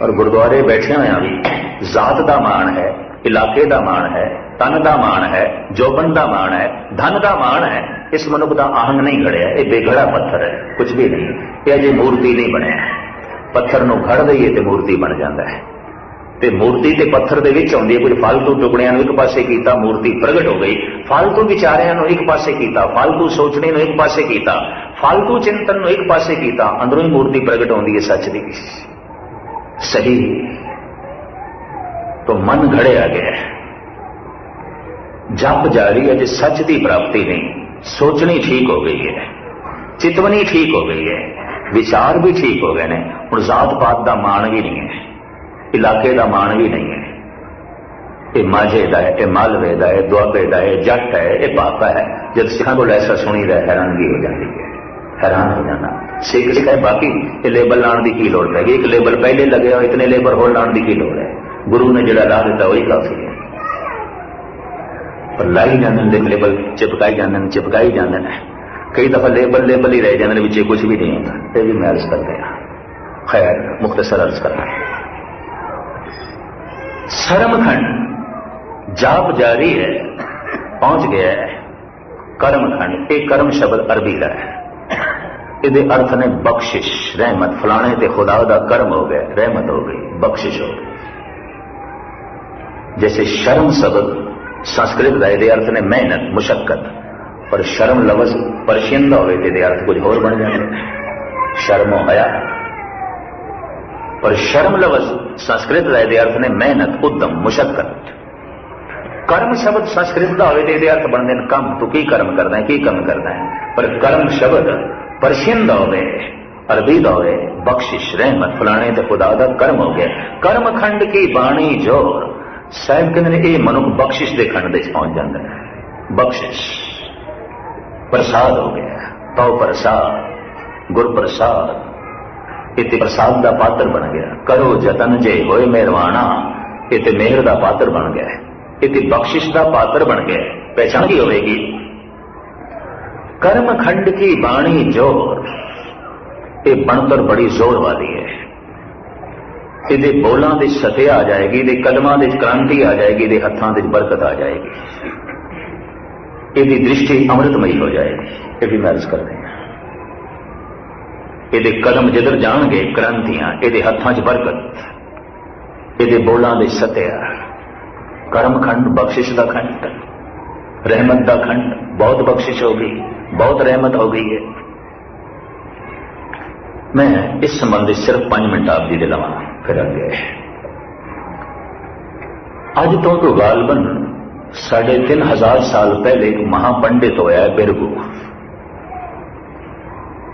और गुरुद्वारे बैठे हुए भी जात का मान है, इलाके का मान है, तन का मान है, जोबन का मान है, धन का मान है। इस मनुख का आहंग नहीं घड़िया, ये बेघड़ा पत्थर है, कुछ भी नहीं। ये अजे मूर्ति नहीं बनया। पत्थर नूं घड़ दईए तो मूर्ति बन जाता है। ते मूर्ति ते पत्थर दे विच आउंदी है। कुछ फालतू टुकड़ियां नूं एक पासे कीता, मूर्ति प्रगट हो गई। फालतू विचारियां नूं एक पासे कीता, फालतू सोचने नूं एक पासे कीता, फालतू चिंतन नूं एक पासे कीता, अंदरों ही मूर्ति प्रगट होंदी है सच दी। सही तो मन घड़िया गया, जप जारी है, सच की प्राप्ति नहीं। सोचनी ठीक हो गई है, चितवनी ठीक हो गई है, विचार भी ठीक हो गए ने। हुण जात पात का मान भी नहीं है, इलाके का मान भी नहीं है। ये माझे का है, ये मालवे का है, दुआबे का है, जट है, ये पापा है। जब सिखा को ऐसा सुनी है, हैरानगी हो जाती है, हैरान हो जाना। सिख सिख है, बाकी ये लेबल लाने की लड़ पैगी। एक लेबल पहले लगे और इतने लेबल होर लाने की लड़ है। गुरु ने जो ला दिता वही काफी है। पर लाई जाते लेबल, चिपकाई जाते, चिपकाई जाते हैं। कई दफा लेबल ही रह जाते, बच्चे कुछ भी नहीं होता। ये भी मैं अर्ज करते हैं। खैर मुख्तसर अर्ज करना है। शर्मखंड जाप जारी है, पहुंच गया है कर्मखंड। एक कर्म शब्द अरबी का है। ਇਹਦੇ अर्थ ने बख्शिश, रहमत। फलाने ते खुदा दा कर्म हो गया, रहमत हो गई, बख्शिश हो गई। जैसे शर्म शब्द संस्कृत का ਇਹਦੇ अर्थ ने मेहनत, मुशक्कत, पर शर्म लफ्ज पर्शियन का होवे ते अर्थ कुछ होर बन जाते। शर्मो हया, पर शर्म लफ्ज संस्कृत का ਇਹਦੇ अर्थ ने मेहनत, उद्यम, मुशक्कत। कर्म शब्द संस्कृत का होवे ते अर्थ बनते हैं कम, तू की कर्म करना है, की कम करना है। पर कर्म शब्द पर्शियन का होवे, अरबी का होवे, बख्शिश, रहमत। फलाने ते खुदा दा कर्म हो गया। कर्म खंड की बाणी जोर, साहब कहते हैं ये मनुख बख्शिश के खंड में पहुंच जाता है। बख्शिश प्रसाद हो गया, तो प्रसाद, गुर प्रसाद, इते प्रसाद का पात्र बन गया। करो जतन जे होए मेहरवाना, इते मेहर का पात्र बन गया। इते बख्शिश का पात्र बन गया। पहचान की होगी, कर्म खंड की बाणी जोर, ये बनतर बड़ी जोर वाली है। ये बोलों की सत्या आ जाएगी, ये कदमों की क्रांति आ जाएगी, ये हथों की बरकत आ जाएगी, ये दृष्टि अमृतमयी हो जाएगी। ये भी महसूस करते हैं। ये कदम जिधर जाएंगे क्रांतियां, ये हथों च बरकत, ये बोलों की सत्या। कर्म खंड, बख्शिश का खंड, रहमत का खंड। बहुत बख्शिश हो गई, बहुत रहमत हो गई है। मैं इस संबंधी सिर्फ 5 मिनट आप जी लवा, फिर अगे। अज तो गालबन 3500 साल पहले एक महापंडित होया है, बिरगु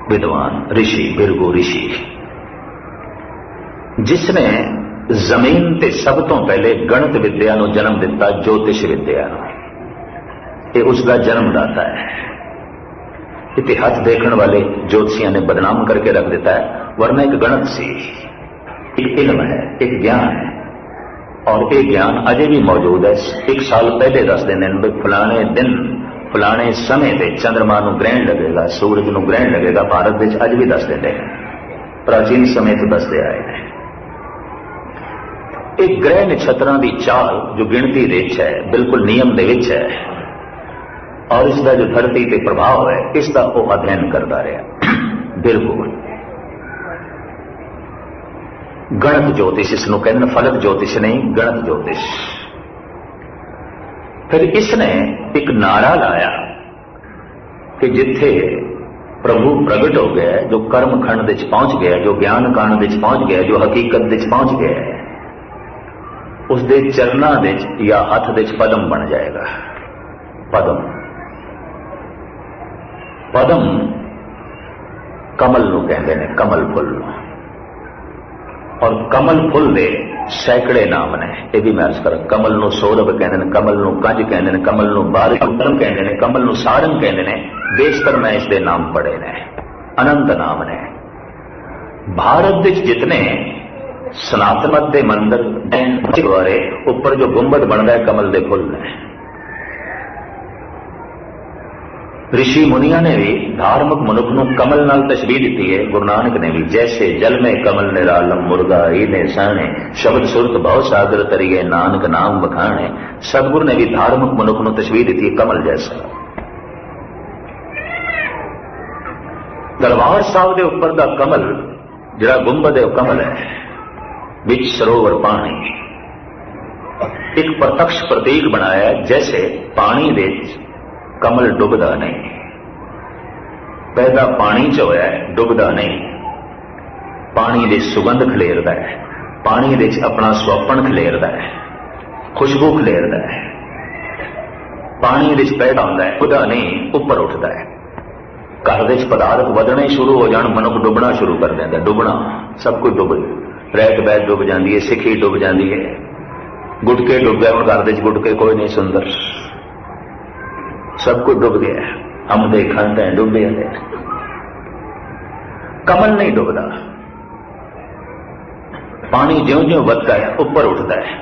विद्वान ऋषि, बिरगु ऋषि, जिसने जमीन ते सब तो पहले गणित विद्या को जन्म दिता, ज्योतिष विद्या। ये उसका जन्मदाता है। इतिहास देखने वाले ज्योतिषियों ने बदनाम करके रख देता है, वरना एक गणित सी, एक इल्म है, एक ज्ञान है, और ये ज्ञान अजे भी मौजूद है। 1 साल पहले दस देने फलाने दिन फलाने समय से चंद्रमा को ग्रहण लगेगा, सूरज को ग्रहण लगेगा। भारत में अज भी दस देते हैं, प्राचीन समय तो दसते आए हैं। एक ग्रह नक्षत्रों की चाल जो गिणती देच है, बिल्कुल नियम दे विच है, और इसका जो धरती पे प्रभाव है, इसका वो अध्ययन करता रहा। बिल्कुल गणित ज्योतिष इसनों कहते, फलक ज्योतिष नहीं, गणित ज्योतिष। फिर इसने एक नारा लाया कि जिथे प्रभु प्रगट हो गया, जो कर्म खंड विच पहुंच गया, जो ज्ञान कांड विच पहुंच गया, जो हकीकत विच पहुंच गया, उसके चरणों विच या हथ विच पदम बन जाएगा। पदम, पदम कमल नूं कहते हैं, कमल फुल। और कमल फुल दे सैकड़े नाम ने, यह भी मैं अर्ज कर। कमल नूं सौरभ कहते हैं, कमल नूं कंज कहते हैं, कमल नूं बारिश कहते हैं, कमल नूं सारंग कहते हैं। बेशतर मैं इसके नाम पढ़े ने, अनंत नाम ने। भारत विच जितने सनातन मत के मंदिर गुरुद्वारे उपर जो गुंबद बनता है, कमल के फुल ने। ऋषि मुनिया ने भी धार्मिक मनुख को कमल नाल तशबीह दी है। गुरु नानक ने भी, जैसे जल में कमल निरालम मुर्गा ही ने सहने, शब्द सुरत भाव सागर तरिए नानक नाम बखाने। सतगुरु ने भी धार्मिक मनुख को तशबीह दी है कमल जैसा। दरबार साहब के उपर का कमल जिहड़ा गुंबद है, कमल है, विच सरोवर पानी, एक प्रत्यक्ष प्रतीक बनाया। जैसे पानी दे कमल डुबदा नहीं, पैदा पानी च होया है, डुबदा नहीं। पानी दे सुगंध खलेरदा है, पानी दे अपना स्वपन खलेरदा है, खुशबू खलेरदा है। पानी दे पैदा होंदा है, डुबदा नहीं, ऊपर उठता है। घर दे पदार्थ वधने शुरू हो जान, मनुख डुबना शुरू कर देता। डुबना, सब कुछ डुब, रैत बैत डुब जाती है, सिखी डुब जाती है, गुटके डुब गए। हम घर दे गुटके कोई नहीं सुंदर, सब कुछ डुब गया। हम दे खंड है डुबे हैं। कमल नहीं डुबदा, पानी ज्यों ज्यों वधदा है ऊपर उठता है।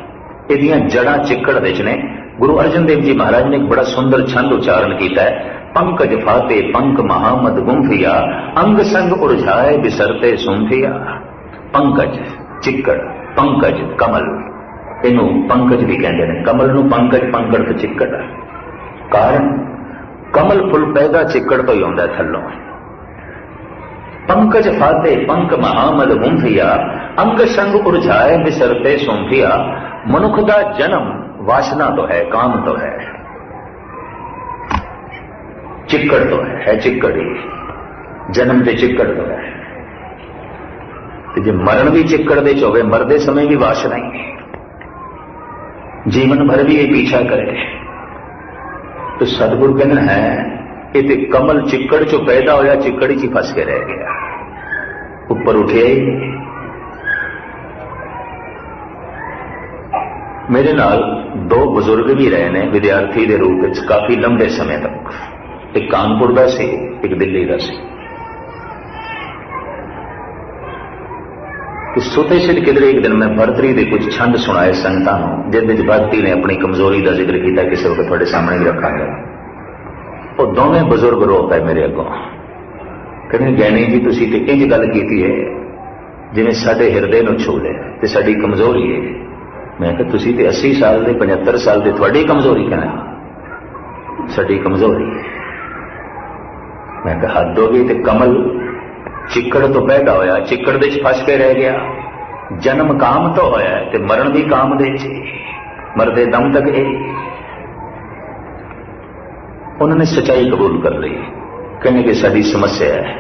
इहदियां जड़ां चिक्कड़ विच ने। गुरु अर्जन देव जी महाराज ने एक बड़ा सुंदर छंद उच्चारण किया है। पंकज फाते पंक महामद गुंफिया, अंग संग उर्झाए बिसरते सुंफिया। पंकज चिक्कड़, पंकज कमल, इनू पंकज भी कहते हैं। कमल नू पंकज, पंकड़ ते चिक्कड़। कारण कमल फुल पैदा चिक्कड़ तो ही आउंदा थल्लों। पंकज फाते पंक महामद मुंफिया, अंग संग उर्झाए बिसरते सौंफिया। मनुख दा जन्म वासना तो है, काम तो है, चिक्कड़ तो है चिक्कड़ ही, जन्म ते चिक्कड़ तो है। जे मरण भी चिक्कड़ दे च होवे, मरदे समय भी वासना ही, जीवन भर भी ये पीछा करे। तो सतगुरु कहना है ये कमल चिक्कड़ चो पैदा होया, चिक्कड़ ही फस के रह गया, ऊपर उठे ही नहीं। मेरे नाल दो बुजुर्ग भी रहे ने विद्यार्थी के रूप में काफी लंबे समय तक। एक कानपुर का सी, एक दिल्ली का सी। तो सुते सिर किधरे एक दिन मैं भरतरी के कुछ छंद सुनाए संगतां नूं, जिहदे भरती ने अपनी कमजोरी का जिक्र किया, किसी वक्त तुहाडे सामने भी रखांगा। वो दोवें बुजुर्ग रो पे मेरे अगों, कहते ज्ञानी जी तुसीं ते इंज गल कीती है जिवें साडे हिरदे नूं छू लिया ते साडी कमजोरी है। मैं कहा तुसीं ते 80 साल दे 75 साल दे, तुहाडी कमजोरी कहना साडी कमजोरी है। मैं कहा हद हो गई। ते कमल चिक्कड़ तो पैदा होया, चिक्कड़ दे फस के रह गया। जन्म काम तो होया ते मरण भी काम दे च, मरदे दम तक ए। उन्होंने सच्चाई कबूल कर ली, कहने कि साडी समस्या है,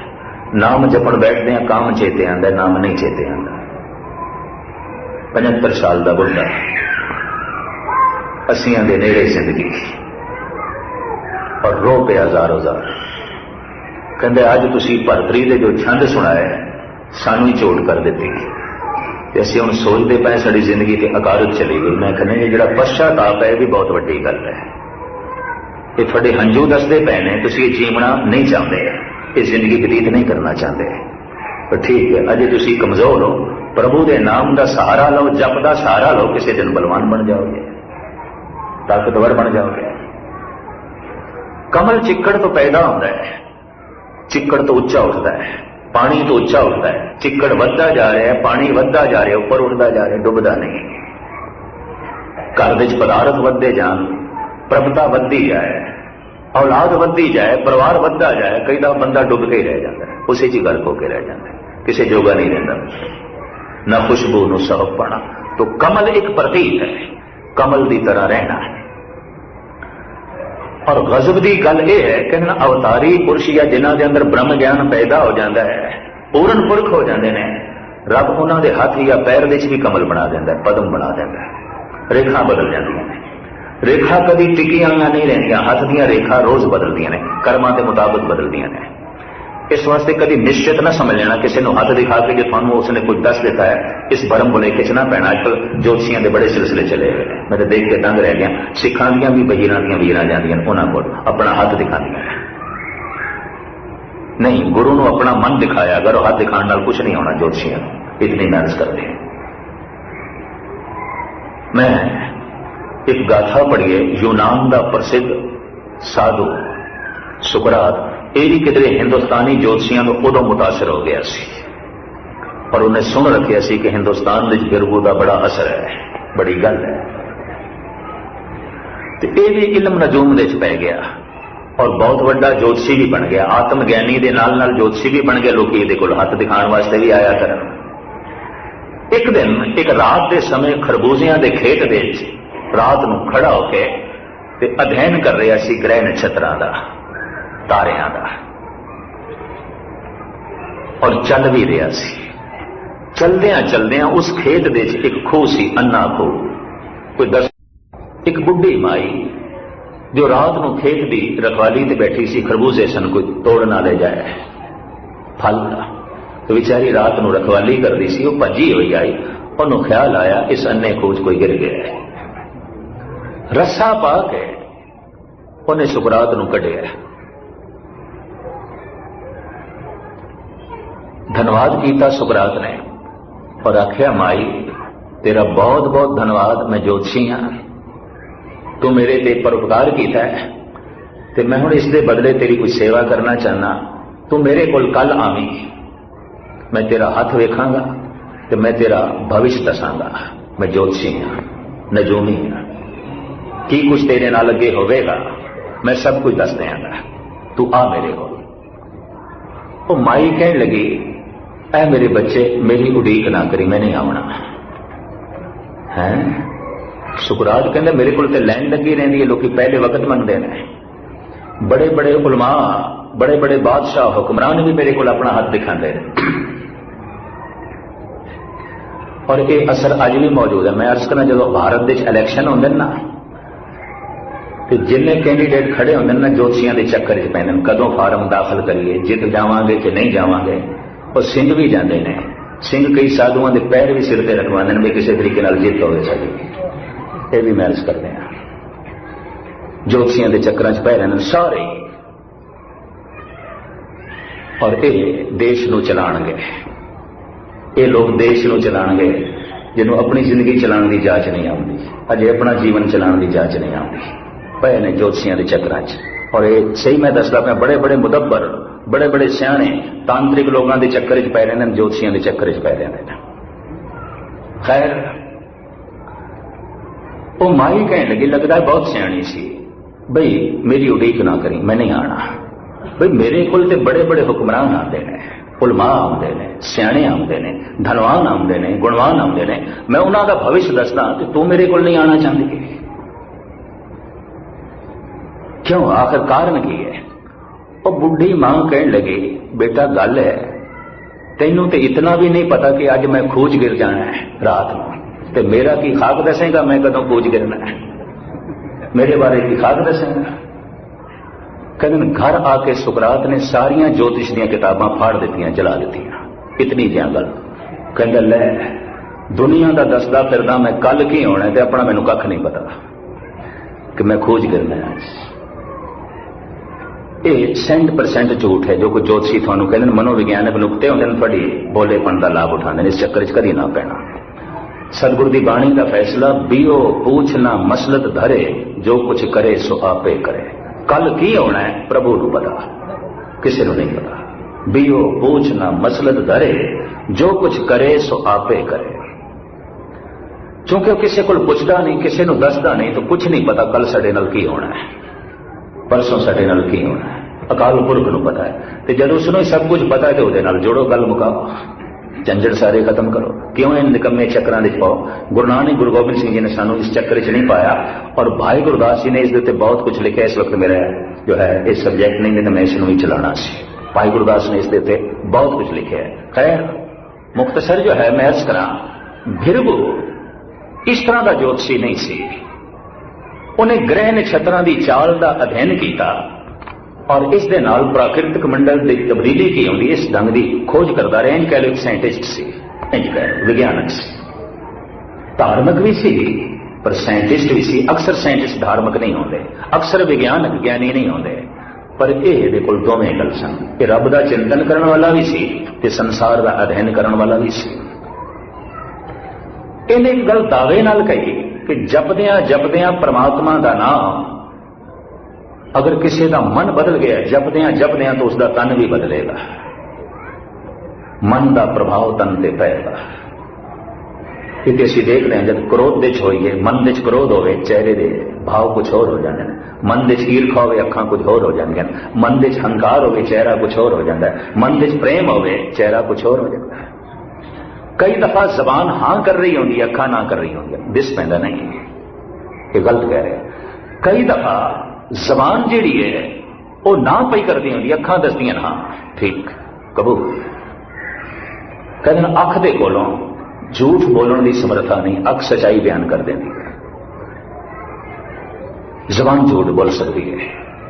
नाम जपण बैठते हैं काम चेते आंदा, नाम नहीं चेते आंदा। 75 साल का बुढ़ा, 80 के नेड़े जिंदगी, और रो पे हजारों हजार। कहते अज तुसी भरतरी दे जो छंद सुनाया सानू ही चोट कर दी, असीं हुण सोचते पे साडी जिंदगी ते अकारत चली गई। मैं कहना ये जिहड़ा पश्चाताप है ये भी बहुत वड्डी गल है। ये थोड़े हंझू दसदे पे ने, तुसीं ये जीवना नहीं चाहते, ये जिंदगी व्यतीत नहीं करना चाहते। तो ठीक है, अजे तुसीं कमजोर हो, प्रभु के नाम का सहारा लो, जप का सहारा लो, किसी दिन बलवान बन जाओगे, ताकतवर बन जाओगे। कमल चिक्कड़ तो पैदा होता है, चिक्कड़ तो उच्चा उठता है, पानी तो उच्चा उठता है। चिक्कड़ बढ़ता जा रहा है, पानी बढ़ता जा रहा है, ऊपर उठता जा रहा है, डुबदा नहीं। घर विच पदार्थ बढ़ते जान, प्रभुता बढ़ती जाए, औलाद बढ़ती जाए, परिवार बढ़ता जाए, कई दफा बंदा डुब के ही रह जाता है, उसी च गर्क होकर रह जाता है, किसी जोगा नहीं रहता, न खुशबू न सहब पाना। तो कमल एक प्रतीक है, कमल की तरह रहना है। और गजब की गल यह है कि अवतारी पुरुष या जिन्हों के अंदर ब्रह्म ज्ञान पैदा हो जाता है, पूर्ण पुरख हो जाते हैं, रब उन्होंने हाथ या पैर विच भी कमल बना देता है, पदम बना देता है। रेखा बदल जाती हैं, रेखा कभी टिकियां नहीं रहंदियां, हाथ दी रेखा रोज बदलदियां ने, कर्मां के मुताबिक बदलदियां ने। इस वास्ते कभी निश्चित ना समझ लेना किसी को हाथ दिखा के जो थानू उसने कुछ दस देता है, इस भरम भुलेखे च ना पैना। अजकल ज्योतिषियों के बड़े सिलसिले चले हुए हैं, मैं तो देख के दंग रह गया। सिखां दियां भी बहीरां दियां वीरां जांदियां उन्हां कोल अपना हाथ दिखांदियां नहीं, गुरु को अपना मन दिखाया अगर हाथ दिखाने नाल कुछ नहीं होना। ज्योतिषियों इतनी मेहनत करते हैं। मैं एक गाथा पढ़िए, यूनान का प्रसिद्ध साधु सुकरात, ये भी किधरे हिंदुस्तानी ज्योतिषियों को उदों मुतासर हो गया सी, और उन्हें सुन रखिया सी कि हिंदुस्तान में गिरगू का बड़ा असर है, बड़ी गल है। तो ये भी इल्म नजूम दे पै गया और बहुत बड़ा ज्योतिषी भी बन गया, आत्मज्ञानी के नाल नाल ज्योतिषी भी बन गया। लोग ये कोल हथ दिखाने वास्ते भी आया करन। एक दिन एक रात के समय खरबूजियां के खेत दे रात नूं खड़ा होके ते अध्ययन कर रहा सी ग्रह नक्षत्रां दा, तारियां दा, और चल भी रहा सी। चलदियां चलदियां उस खेत दे एक खूह सी, अन्ना खूह, कोई 10 एक बुढ़ी माई जो रात को खेत की रखवाली ते बैठी सी, खरबूजे सन कोई तोड़ ना ले जाए फल का, तो बेचारी रात को रखवाली करती सी, वो भजी हुई आई, उन्होंने ख्याल आया इस अन्ने खूह च कोई गिर गया है। रस्सा पा के उन्हें सुकरात नूं कढ़िया, धन्यवाद किया सुकरात ने, और आख्या माई तेरा बहुत बहुत धन्यवाद, मैं ज्योतिषी हाँ, तू मेरे ते परोपकार किया है, तो मैं हुण इसके बदले तेरी कुछ सेवा करना चाहना। तू मेरे कोल कल आवी, मैं तेरा हाथ वेखांगा तो मैं तेरा भविष्य दसांगा। मैं ज्योतिषी हाँ, नजूमी हाँ, की कुछ तेरे नाल अगे होवेगा मैं सब कुछ दस देंगा, तू आ मेरे को। वो माई कहने लगी, ऐ मेरे बच्चे मेरी उड़ीक ना करी, मैं नहीं आना है। सुकरात कहते मेरे को लैन लगी रही है, लोग पहले वक्त मंगते हैं, बड़े बड़े उलमा बड़े बड़े बादशाह हुक्मरान भी मेरे को अपना हाथ दिखाते हैं, और ये असर अज भी मौजूद है। मैं अर्ज करना, जो भारत देश इलैक्शन होंगे ना, तो जिन्ने कैंडीडेट खड़े होंगे ना, जोशियां के चक्कर च पैंदे, कदों फार्म दाखिल करिए, जित जावांगे कि नहीं जावांगे। और सिंह भी जाते हैं, सिंह कई साधुओं के पैर भी सिर पर रखवाते हैं भी किसी तरीके जित होवे साडी, ये भी मैं अर्ज करते हैं। जोशियां के चक्कर च पै रहे सारे, और ये देश नूं चलाणगे, ये लोग देश नूं चलाणगे जिन्हों अपनी जिंदगी चलाने की जांच नहीं आती, अजे अपना जीवन चलाने की जांच नहीं आती, पए ने जोशियां के चक्कर च। और ये सही मैं दसदा पाया, बड़े बड़े मुदब्बर बड़े बड़े सियाणे तांत्रिक लोगों के चक्कर च पै रहे हैं, जोशियां के चक्कर च पै रहे हैं। खैर वो माई कहने लगी, लगता है बहुत सियाणी सी, बई मेरी उड़ीक ना करी, मैं नहीं आना। बई मेरे को बड़े बड़े हुक्मरान आते हैं, उलमा आते हैं, सियाणे आते हैं, धनवान आते हैं, गुणवान आते हैं, मैं उन्हों का भविष्य दसदा कि तू मेरे को नहीं आना चाहती, क्यों, आखिर कारण की है। और बुढ़ी मां कहने लगी, बेटा गल है तेनों तो इतना भी नहीं पता कि अज मैं खूज गिर जाना है रात में, तो मेरा की खाक दसेगा मैं कदों खूज गिरना है, मेरे बारे की खाक दसेगा। कहते घर आके सुकरात ने सारिया ज्योतिष दी किताबां फाड़ दित्तियां, जला दित्तियां, इतनी जिया गल। कहंदा लै दुनिया का दसदा फिरदा मैं कल की होना है, अपना मैनू कख नहीं पता कि मैं खोज गिरना है। ये 100% झूठ है जो कोई ज्योतिषी थानू कहते हैं, मनोविज्ञानक नुकते होंगे थोड़ी बोलेपन का लाभ उठाते हैं, इस चक्कर च कदी ना पैना। सतगुरु की बाणी का फैसला, बीओ पूछना मसलत धरे, जो कुछ करे सो आपे करे। कल की होना है प्रभु को पता, किसी को नहीं पता। बीओ पूछना मसलत धरे, जो कुछ करे सो आपे करे। क्योंकि किसी को पुछदा नहीं, किसी को दसदा नहीं, तो कुछ नहीं पता कल साडे नाल की होना है, परसों साडे नाल की होना है। अकाल पुरख को पता है, तो जब उसनों सब कुछ पता है तो उहदे नाल जुड़ो, गल मुकाओ, झंझट सारे खत्म करो। क्यों इन निकम्मे चक्रां विच पाओ। गुरु नानक गुरु गोबिंद सिंह जी ने सानू इस चक्कर च नहीं पाया, और भाई गुरदास जी ने इस उत्ते बहुत कुछ लिखा। इस वक्त मेरा जो है इस सब्जैक्ट नहीं, तो मैं इसनूं ही चलाना सी। भाई गुरदास ने इस उत्ते बहुत कुछ लिखा है। खैर मुख्तसर जो है मैं अर्ज करा, भिरबू इस तरह का ज्योतिषी नहीं सी। उन्हें ग्रह नक्षत्रां की चाल का अध्ययन किया, और इस दे नाल प्राकृतिक मंडल की तब्दीली की होंगी, इस ढंग की खोज करता रहा। इंज कह लो साइंटिस्ट सी, इंज कह लो विज्ञानक सी, धार्मिक भी सी पर साइंटिस्ट भी सी। अक्सर साइंटिस्ट धार्मिक नहीं होंगे, अक्सर विज्ञानक ज्ञानी नहीं होंगे, पर यह दोवें गल सन। ये रब का चिंतन करने वाला भी सी ते संसार का अध्ययन करने वाला भी सी। इन्हें एक गल दावे नाल कही कि जपदियां जपदियां परमात्मा का नाम, अगर किसी का मन बदल गया जपदियां जपदियां, तो उसका तन भी बदलेगा। मन का प्रभाव तन से पेगा। क्योंकि असीं देख रहे हैं जब क्रोध विच होइए, मन विच क्रोध होवे, चेहरे के भाव कुछ होर हो जाते हैं। मन विच ईर्खा होवे, अखां कुछ होर हो जांदियां। मन विच हंकार होवे, चेहरा कुछ होर हो जाता है। मन विच प्रेम होवे, चेहरा कुछ होर हो जाता है। कई दफा जबान हाँ कर रही होंगी, अखां ना कर रही होंगी, दिस पैंदा नहीं, ये गलत कह रहे हैं। कई दफा जबान जिहड़ी है वो ना पई करती होंगी, अखां दसदियां हाँ ठीक कबूल। कहते अख दे कोलों झूठ बोलने की समर्था नहीं, अख सच्चाई बयान कर देती है। जबान झूठ बोल सकती है,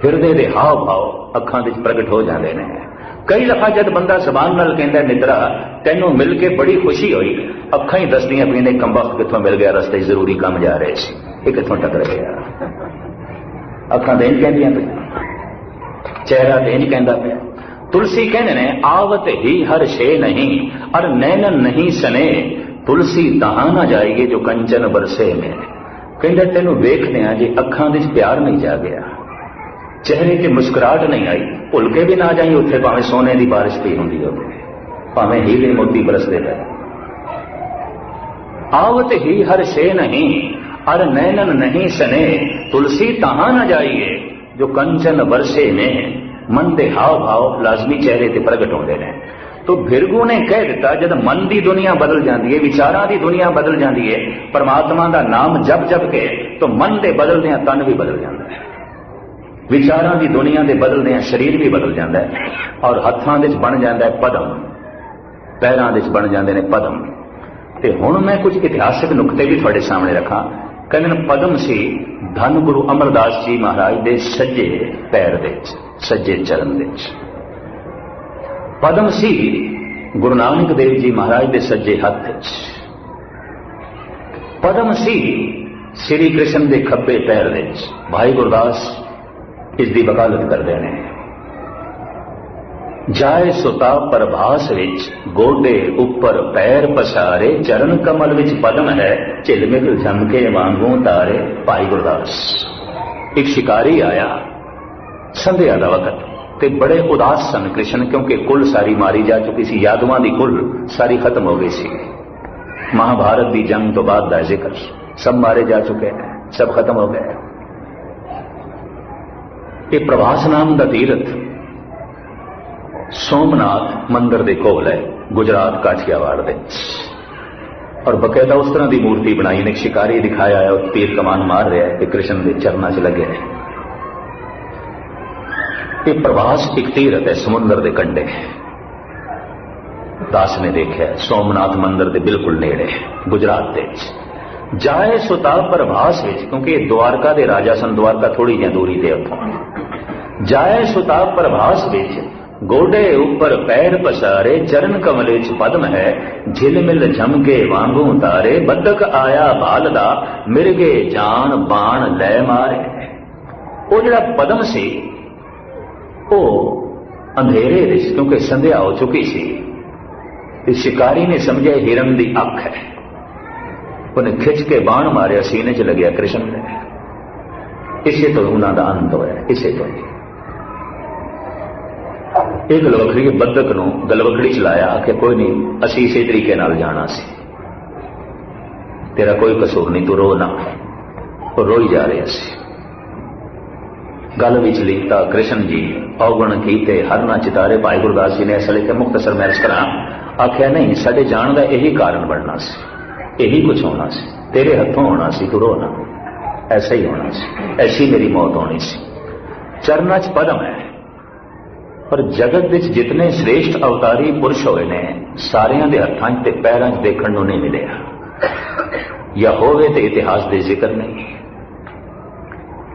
हिरदे दे हाव भाव अखां विच प्रगट हो जाते हैं। कई दफा जब बंदा जबान नाल कहंदा मित्रा तैनू मिल के बड़ी खुशी हुई, अखां ही दसदियां पईयां ने कमबख्त कित्थों मिल गया, रस्ते जरूरी काम जा रहे सी, ये कित्थों टकर गया। अखां ते इंज कहंदियां पईयां, चेहरा ते इंज कहंदा पिया। तुलसी कहने ने आवत ही हर शे नहीं, और नैनन नहीं सने, तुलसी दहा ना जाएगी जो कंचन बरसे में। कहंदा तैनू वेखदे जे अखां विच प्यार नहीं जा गया, चेहरे की मुस्कुराहट नहीं आई, भुल के भी ना जाई उत्थे भावें सोने की बारिश पई होंदी होवे, भावें हीरे मोती बरसदे पे। आवत ही हर शे नहीं, और नैनन नहीं सने, तुलसी तहां न जाइए जो कंचन बरसे में। मन के हाव भाव लाजमी चेहरे ते प्रगट होंदे ने। तो भिरगू ने कह दिता जब मन की दुनिया बदल जाती है, विचारां की दुनिया बदल जाती है, परमात्मा का नाम जप जप के, तो मन के बदलदे तन भी बदल जाता है, विचारां की दुनिया के बदलदे शरीर भी बदल जाता है, और हत्थां दे बन जाता है पदम, पैरां दे बन जाते हैं पदम। तो हुण मैं कुछ इतिहासक नुकते भी थोड़े सामने रखा। कहते पदम सी धन गुरु अमरदास जी महाराज के सज्जे पैर दे, सज्जे चरण दे। पदम सी गुरु नानक देव जी महाराज के सज्जे हथ। पदम सी श्री कृष्ण के खब्बे पैर दे। भाई गुरदास इसकी वकालत करते हैं। जाए सुता प्रभास विच गोडे उपर पैर पसारे, चरण कमल विच पदम है झिलमिल झमके वांगू तारे। भाई गुरदास एक शिकारी आया संध्या का वक्त, ते बड़े उदास सन कृष्ण, क्योंकि कुल सारी मारी जा चुकी सी, यादवां दी कुल सारी खत्म हो गई सी। महाभारत की जंग तो बाद का जिक्र, सब मारे जा चुके हैं, सब खत्म हो गए। ये प्रभास नाम का तीरथ सोमनाथ मंदिर के कोल है, गुजरात काठियावाड़ दे, और बकायदा उस तरह की मूर्ति बनाई ने। शिकारी दिखाया है और तीर कमान मार रहा है कि कृष्ण के चरणों च लगे है। ये प्रभास एक तीरथ है समुद्र के कंढे। दास ने देखा सोमनाथ मंदिर के बिल्कुल नेड़े गुजरात के। जाए सुता प्रभास विच, क्योंकि द्वारका के राजा सन, द्वारका थोड़ी जी दूरी ते उत्थों। जाए सुता प्रभास विच गोडे ऊपर पैर पसारे, चरण कमल विच पद्म है झिलमिल झमके वांगू तारे। बदक आया बालदा मिर्गे जान बाण लै मारे। वो जिहड़ा पद्म सी वो अंधेरे विच, क्योंकि संध्या हो चुकी सी, इस शिकारी ने समझा हिरन की अख है, उन्हें खिंच के बाण मारिया, सीने च लग्या कृष्ण ने। इसे तो उन्हों का अंत होया, इसे तो एक गलवखड़ी बदक नूं गलवखड़ी चलाया कि कोई नहीं, असी इसे तरीके नाल जाना सी, तेरा कोई कसूर नहीं, तू रो ना। वो रोई जा रहे सी। गल विच लीता कृष्ण जी अवगुण कीते हर ना चितारे। भाई गुरदास जी ने इस वे मुख्तसर मैरिज करा आख्या नहीं, साडे जान का यही कारण बनना सी, यही कुछ होना सी, तेरे हथों होना सी, तू रो ना, ऐसा ही होना सी, ऐसी मेरी मौत होनी सी। चरना च पदम है, पर जगत विच जितने श्रेष्ठ अवतारी पुरुष होए ने सारियां दे हत्थां ते पैरां च देखण नूं नहीं मिलिया, या होवे ते इतिहास दे जिक्र नहीं।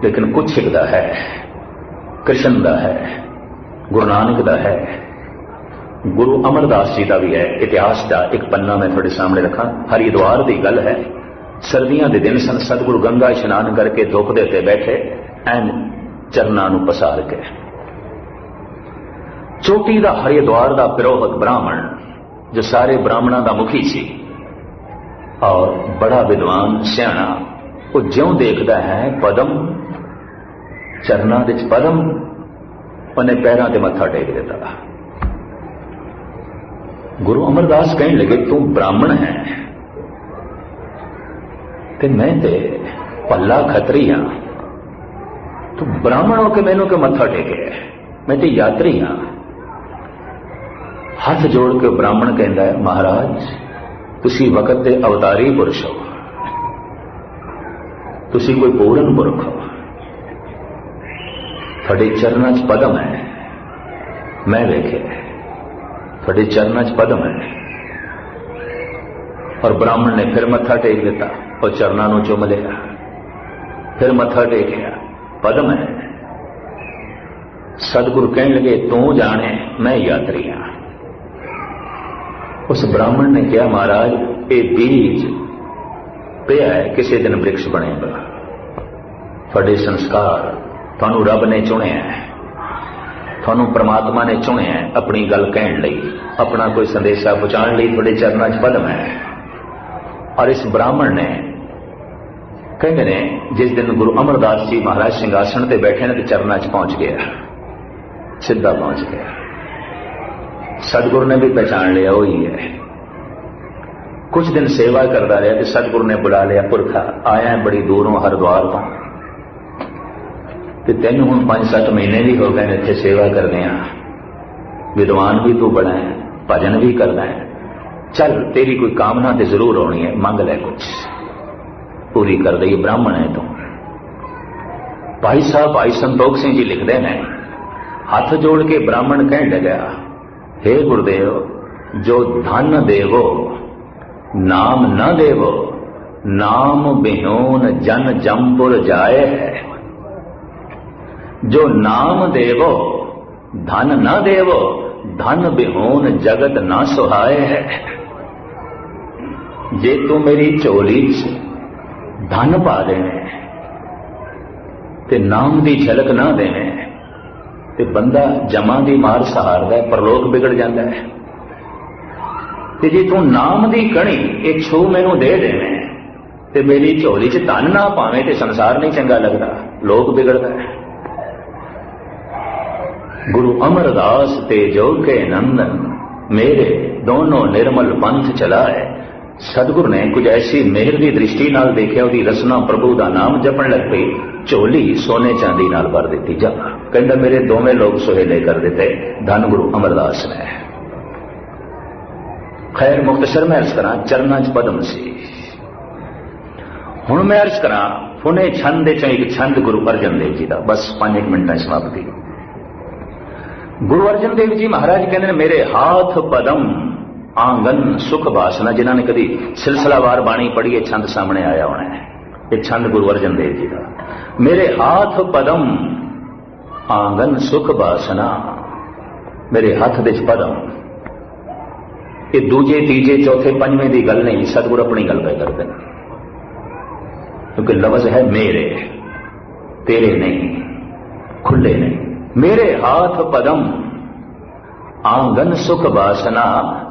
लेकिन कुछ एक दा है, कृष्ण दा है, गुरु नानक दा है, गुरु अमरदास जी का भी है। इतिहास का एक पन्ना मैं थोड़े सामने रखा। हरिद्वार की गल है, सर्दियों के दिन सन, सतगुरु गंगा इशनान करके धुप दे उत्ते बैठे एन चरना नूं पसार के। चोटी का हरिद्वार का पुरोहित ब्राह्मण, जो सारे ब्राह्मणों का मुखी सी और बड़ा विद्वान सियाणा, वो ज्यों देखता है पदम, चरना विच पदम, उन्हें पैरों से मत्था टेक देता। गुरु अमरदास कहने लगे तू ब्राह्मण है ते मैं ते पल्ला खतरी हाँ, तू ब्राह्मण होके मैनू के मत्था टेके, मैं ते यात्री हाँ। हाथ जोड़ के ब्राह्मण कहता है महाराज तुसी वक्त दे अवतारी पुरुष हो, तुसी कोई पूर्ण पुरख हो, थोड़े चरणों च पदम है, मैं वेखे थोड़े चरणों च पदम है। और ब्राह्मण ने फिर मत्था टेक दिता और चरणों नूं चुम लिया, फिर मत्था टेकिया, पदम है। सतगुरु कहने लगे तू जाने मैं यात्री हाँ। उस ब्राह्मण ने कहा महाराज ये बीज पिया है, किसी दिन वृक्ष बनेगा, थोड़े संस्कार थानू रब ने चुने हैं, थानू परमात्मा ने चुने हैं अपनी गल कहने लई, अपना कोई संदेशा पहुंचाने लई, थोड़े चरणों च पद्म है। और इस ब्राह्मण ने कहते ने जिस दिन गुरु अमरदास जी महाराज सिंहासन से बैठे ने तो चरणों च पहुंच गया, सीधा पहुंच गया। सतगुरु ने भी पहचान लिया वही है। कुछ दिन सेवा करता रहा तो सतगुरु ने बुला लिया, पुरखा आया है बड़ी दूरों हरिद्वार तो, ਤੇ ਤੈਨੂੰ ਹੁਣ 5-7 महीने भी हो गए इत्थे सेवा करदे आ, विद्वान भी तू बड़ा है, भजन भी करना है, चल तेरी कोई कामना तो जरूर होनी है, मंग ले कुछ पूरी कर दे, ब्राह्मण है तू। भाई साहब भाई संतोख सिंह जी लिखते हैं, हाथ जोड़ के ब्राह्मण कह लगा, हे गुरुदेव, जो धन देवो नाम न देवो, नाम बिहोन जन जमपुर जाए है। जो नाम देवो धन न देवो, धन बिहोन जगत ना सुहाए है। जे तू मेरी झोली च धन पा देने ते नाम की झलक ना देने ते बंदा जमा की मार सहारदा है, परलोक बिगड़ जाता है। ते जे तू नाम की कणी एक छू मैनू दे देने ते मेरी झोली च धन ना पावे ते संसार नहीं चंगा लगता, लोक बिगड़ता है। गुरु अमरदास तेजो के नंदन, मेरे दोनों निर्मल पंथ चलाए। सतगुरु ने कुछ ऐसी मेहर की दृष्टि नाल देखिया, उसकी रसना प्रभु का नाम जपन लग पई, झोली सोने चांदी नाल भर दी। जा कहंदा मेरे दोवें लोग सुहेले कर दिते, धन गुरु अमरदास ने। खैर मुख्तसर मैं अर्ज करा, चरना च पदम सी। हुण मैं अर्ज करा फुने छंद चो एक छंद गुरु अर्जन देव जी का, बस 5 मिनट समाप्ति। गुरु अर्जन देव जी महाराज कहते हैं, मेरे हाथ पदम आंगन सुख वासना। जिन्होंने कभी सिलसिलावार बाणी पढ़ी है, छंद सामने आया होना है, ये छंद गुरु अर्जन देव जी का। मेरे हाथ पदम आंगन सुख वासना, मेरे हाथ विच पदम। ये दूजे तीजे चौथे पंजवें की गल नहीं, सतगुरु अपनी गल पे करते हैं, क्योंकि लफ्ज है मेरे, तेरे नहीं, खुले नहीं। मेरे हाथ पदम आंगन सुख वासना,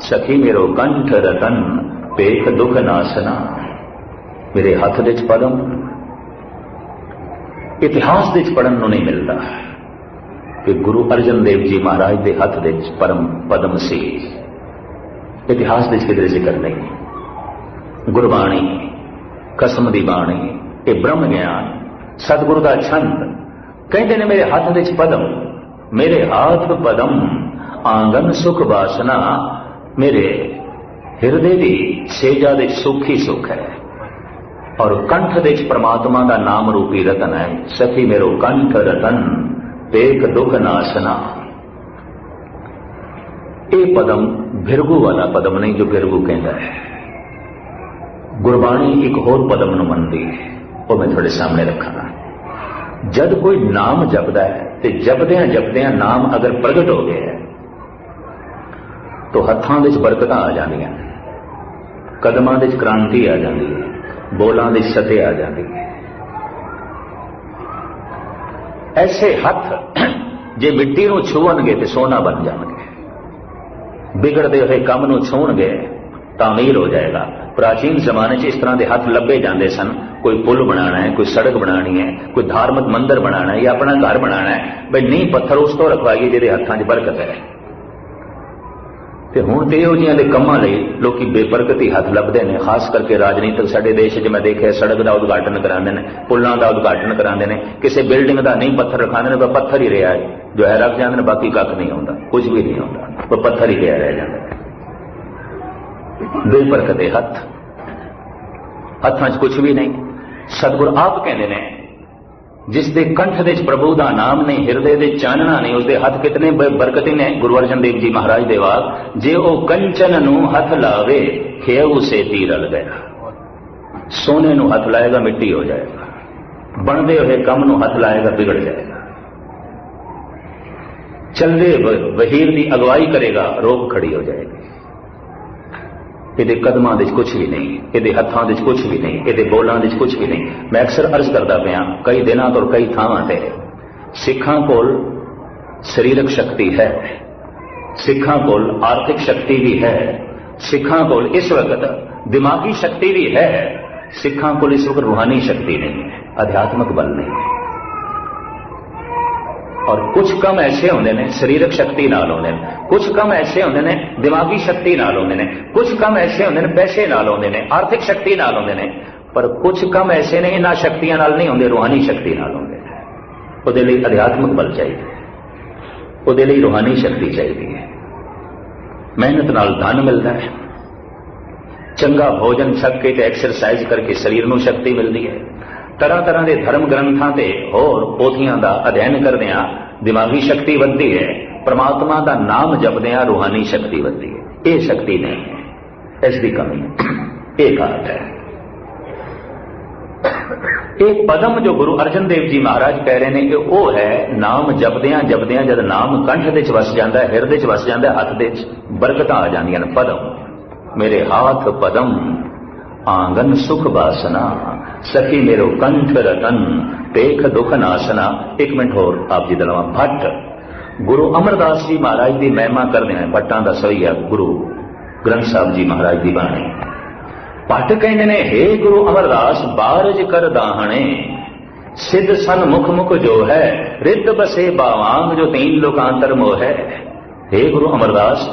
सखी मेरो कंठ रतन पेख दुख नासना। मेरे हाथ विच पदम, इतिहास विच पढ़न नूं नहीं मिलता कि गुरु अर्जन देव जी महाराज के हाथ विच परम पदम सी। इतिहास विच किधरे जिक्र नहीं। गुरबाणी, कसम दी बाणी, ये ब्रह्म ज्ञान, सतगुरु का छंद कहते ने मेरे हाथ विच पदम, मेरे हाथ पदम आंगन सुख वासना। मेरे हिरदे की सेजा दे सुख ही सुख है, और कंठ विच परमात्मा का नाम रूपी रतन है। सखी मेरो कंठ रतन पेख दुख नासना। ये पदम भिरगू वाला पदम नहीं जो भिरगू कहता है। गुरबाणी एक होर पदम नूं मनदी है, वो मैं थोड़े सामने रखा। जब कोई नाम जपदा है तो जपद्या जपद्या नाम अगर प्रगट हो गया है तो हत्थां विच बरकतां आ जांदियां, कदमां विच क्रांति आ जाती है, बोलां विच सते आ जाती है। ऐसे हथ जे मिट्टी नूं छूणगे तो सोना बन जाणगे, बिगड़ते हुए काम नूं छूणगे तामीर हो जाएगा। प्राचीन जमाने इस तरह के हथ लभे जाते सन। कोई पुल बनाना है, कोई सड़क बनानी है, कोई धार्मिक मंदिर बनाना है या अपना घर बनाना है, भाई नींह पत्थर उस तो रखवाइए जिहदे हत्थां 'च बरकत है। ते हुण ते इहो जिहियां दे कामां लई लोकी बेबरकत ही हथ लभदे ने। खास करके राजनीतिक साडे देश 'च मैं देखिआ, सड़क का उद्घाटन करांदे ने, पुलों का उद्घाटन करांदे ने, किसी बिल्डिंग का नींह पत्थर रखांदे ने, पत्थर ही रहा है जो है रख जांदे ने, बाकी कख नहीं आउंदा, कुछ भी नहीं आउंदा, वो पत्थर ही रह जांदा है। बेबरकत हथ, हत्थां 'च कुछ भी नहीं। सतगुरु आप कहते हैं, जिसके कंठ विच प्रभु का नाम नहीं, हिरदे दे चानना नहीं, उसके हथ कितने बरकती ने। गुरु अर्जन देव जी महाराज दे वाक, जे ओ कंचन नूं हथ लावे खेऊ से रल गया। सोने नूं हथ लाएगा मिट्टी हो जाएगा, बनते हुए कम नूं हथ लाएगा बिगड़ जाएगा। चलदे वहीर की अगवाई करेगा, रोक खड़ी हो जाएगी। ये कदमां विच कुछ भी नहीं, ये हत्थां विच कुछ भी नहीं, ये बोलां विच कुछ भी नहीं। मैं अक्सर अर्ज करता पाया कई दिनों तो कई थावां ते, सिखां कोल शरीरक शक्ति है, सिखां कोल आर्थिक शक्ति भी है, सिखां कोल इस वक्त दिमागी शक्ति भी है, सिखां कोल इस वक्त रूहानी शक्ति नहीं है, आध्यात्मिक बल नहीं है। और कुछ कम ऐसे होंगे ने शरीरक शक्ति नाल होंगे ने, कुछ कम ऐसे होंगे ने दिमागी शक्ति नाल होंगे ने, कुछ कम ऐसे होंगे ने पैसे नाल होंगे ने, आर्थिक शक्ति नाल होंगे ने, पर कुछ कम ऐसे ने इन्हां शक्तियां नाल नहीं होंगे, रूहानी शक्ति नाल होंगे। ਉਹਦੇ ਲਈ ਅਧਿਆਤਮਿਕ ਬਲ ਚਾਹੀਦਾ ਹੈ, ਉਹਦੇ ਲਈ ਰੂਹਾਨੀ ਸ਼ਕਤੀ ਚਾਹੀਦੀ ਹੈ। ਮਿਹਨਤ ਨਾਲ ਧਨ ਮਿਲਦਾ ਹੈ, ਚੰਗਾ ਭੋਜਨ ਛਕ ਕੇ ਤੇ ਐਕਸਰਸਾਈਜ਼ ਕਰਕੇ ਸਰੀਰ ਨੂੰ ਸ਼ਕਤੀ ਮਿਲਦੀ ਹੈ। ਤਰ੍ਹਾਂ ਤਰ੍ਹਾਂ ਦੇ ਧਰਮ ਗ੍ਰੰਥਾਂ ਤੇ ਹੋਰ ਪੋਥੀਆਂ ਦਾ ਅਧਿਐਨ ਕਰਦਿਆਂ ਦਿਮਾਗੀ ਸ਼ਕਤੀ ਵੱਧਦੀ ਹੈ, ਪਰਮਾਤਮਾ ਦਾ ਨਾਮ ਜਪਦਿਆਂ ਰੂਹਾਨੀ ਸ਼ਕਤੀ ਵੱਧਦੀ ਹੈ। ਇਹ ਸ਼ਕਤੀ ਨਹੀਂ ਹੈ, ਇਸ ਦੀ ਕਮੀ ਹੈ, ਇਹ ਘਾਟ ਹੈ। ਇਹ ਪਦਮ ਜੋ ਗੁਰੂ ਅਰਜਨ ਦੇਵ ਜੀ ਮਹਾਰਾਜ ਕਹਿ ਰਹੇ ਨੇ ਕਿ ਉਹ ਹੈ ਨਾਮ ਜਪਦਿਆਂ ਜਪਦਿਆਂ ਜਦ ਨਾਮ ਕੰਠ ਦੇ ਚ ਵਸ ਜਾਂਦਾ ਹੈ, ਹਿਰਦੇ ਚ ਵਸ ਜਾਂਦਾ ਹੈ, ਹੱਥ ਦੇ ਚ ਬਰਕਤਾਂ ਆ ਜਾਂਦੀਆਂ ਨੇ। ਪਦਮ ਮੇਰੇ ਹਾਥ ਪਦਮ ਆਂਗਨ ਸੁਖ ਬਾਸਨਾ ਸਖੀ ਮੇਰੋ ਕੰਠ ਰਤਨ ਦੇਖ ਦੁਖ ਨਾਸਨਾ। ਇੱਕ ਮਿੰਟ ਹੋਰ ਆਪ ਜੀ ਦਾ ਲਵਾਂ। ਭੱਟ ਗੁਰੂ ਅਮਰਦਾਸ ਜੀ ਮਹਾਰਾਜ ਦੀ ਮਹਿਮਾ ਕਰਦੇ ਨੇ। ਭੱਟਾਂ ਦਾ ਸਵਈਆ ਗੁਰੂ ਗ੍ਰੰਥ ਸਾਹਿਬ ਜੀ ਮਹਾਰਾਜ ਦੀ ਬਾਣੀ। ਭੱਟ ਕਹਿੰਦੇ ਨੇ, ਹੇ ਗੁਰੂ ਅਮਰਦਾਸ ਬਾਰਜ ਕਰ ਦਾਹਣੇ ਸਿੱਧ ਸਨ ਮੁਖ ਮੁਖ ਜੋ ਹੈ ਰਿੱਧ ਬਸੇ ਬਾਵਾਂਗ ਜੋ ਤੀਨ ਲੋਕਾਂਤਰ ਮੋਹ ਹੈ। ਹੇ ਗੁਰੂ ਅਮਰਦਾਸ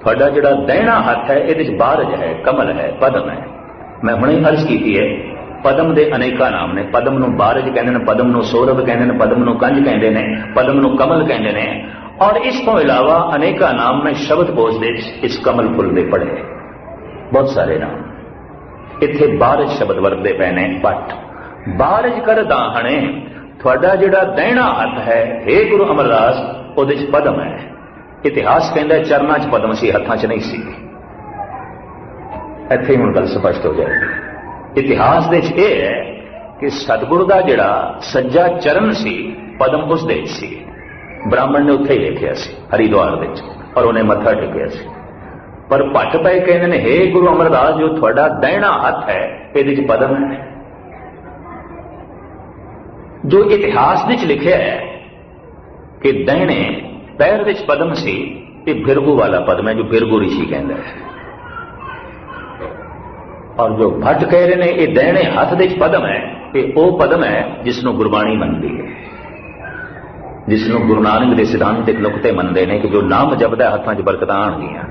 ਤੁਹਾਡਾ ਜਿਹੜਾ ਦਹਿਣਾ ਹੱਥ ਹੈ ਇਹਦੇ ਚ ਬਾਰਜ ਹੈ, ਕਮਲ ਹੈ, ਪਦਮ ਹੈ। ਮੈਂ ਹੁਣੇ ਅਰਜ਼ ਕੀਤੀ ਹੈ ਪਦਮ ਦੇ ਅਨੇਕਾਂ ਨਾਮ ਨੇ। ਪਦਮ ਨੂੰ ਬਾਰਜ ਕਹਿੰਦੇ ਨੇ, ਪਦਮ ਨੂੰ ਸੌਰਭ ਕਹਿੰਦੇ ਨੇ, ਪਦਮ ਨੂੰ ਕੰਜ ਕਹਿੰਦੇ ਨੇ, ਪਦਮ ਨੂੰ ਕਮਲ ਕਹਿੰਦੇ ਨੇ। ਔਰ ਇਸ ਤੋਂ ਇਲਾਵਾ ਅਨੇਕਾਂ ਨਾਮ ਮੈਂ ਸ਼ਬਦ ਕੋਸ਼ ਦੇ ਇਸ ਕਮਲ ਫੁੱਲ ਦੇ ਪੜ੍ਹੇ, ਬਹੁਤ ਸਾਰੇ ਨਾਮ। ਇੱਥੇ ਬਾਰਜ ਸ਼ਬਦ ਵਰਤਦੇ ਪਏ ਨੇ। ਭੱਟ ਬਾਰਜ ਕਰ ਦਾਹਣੇ ਤੁਹਾਡਾ ਜਿਹੜਾ ਦਹਿਣਾ ਹੱਥ ਹੈ ਹੇ ਗੁਰੂ ਅਮਰਦਾਸ ਉਹਦੇ ਚ ਪਦਮ ਹੈ। ਇਤਿਹਾਸ ਕਹਿੰਦਾ ਚਰਨਾਂ ਚ ਪਦਮ ਸੀ, ਹੱਥਾਂ ਚ ਨਹੀਂ ਸੀ। ਇੱਥੇ ਹੁਣ ਗੱਲ ਸਪਸ਼ਟ ਹੋ ਜਾਏਗੀ। ਇਤਿਹਾਸ ਦੇ ਚ ਇਹ ਹੈ ਕਿ ਸਤਿਗੁਰੂ ਦਾ ਜਿਹੜਾ ਸੱਜਾ ਚਰਨ ਸੀ ਪਦਮ ਉਸ ਦੇ ਸੀ। ਬ੍ਰਾਹਮਣ ਨੇ ਉੱਥੇ ਹੀ ਵੇਖਿਆ ਸੀ ਹਰਿਦੁਆਰ ਵਿੱਚ, ਔਰ ਉਹਨੇ ਮੱਥਾ ਟੇਕਿਆ ਸੀ। ਪਰ ਭੱਟ ਪਏ ਕਹਿੰਦੇ ਨੇ, ਹੇ ਗੁਰੂ ਅਮਰਦਾਸ ਜੋ ਤੁਹਾਡਾ ਦਹਿਣਾ ਹੱਥ ਹੈ ਇਹਦੇ ਚ ਪਦਮ ਹੈ। ਜੋ ਇਤਿਹਾਸ ਵਿੱਚ ਲਿਖਿਆ ਹੈ ਕਿ ਦਹਿਣੇ ਪੈਰ ਵਿੱਚ ਪਦਮ ਸੀ, ਇਹ ਭਿਰਗੂ ਵਾਲਾ ਪਦਮ ਹੈ ਜੋ ਭਿਰਗੂ ਰਿਸ਼ੀ ਕਹਿੰਦਾ ਹੈ। ਔਰ ਜੋ ਭੱਟ ਕਹਿ ਰਹੇ ਨੇ ਇਹ ਦਹਿਣੇ ਹੱਥ ਦੇ ਪਦਮ ਹੈ, ਇਹ ਉਹ ਪਦਮ ਹੈ ਜਿਸ ਨੂੰ ਗੁਰਬਾਣੀ ਮੰਨਦੀ ਹੈ, ਜਿਸ ਨੂੰ ਗੁਰੂ ਨਾਨਕ ਦੇ ਸਿਧਾਂਤਿਕ ਨੁਕਤੇ ਮੰਨਦੇ ਨੇ ਕਿ ਜੋ ਨਾਮ ਜਪਦਾ ਹੱਥਾਂ 'ਚ ਬਰਕਤਾਂ ਆਉਣਗੀਆਂ,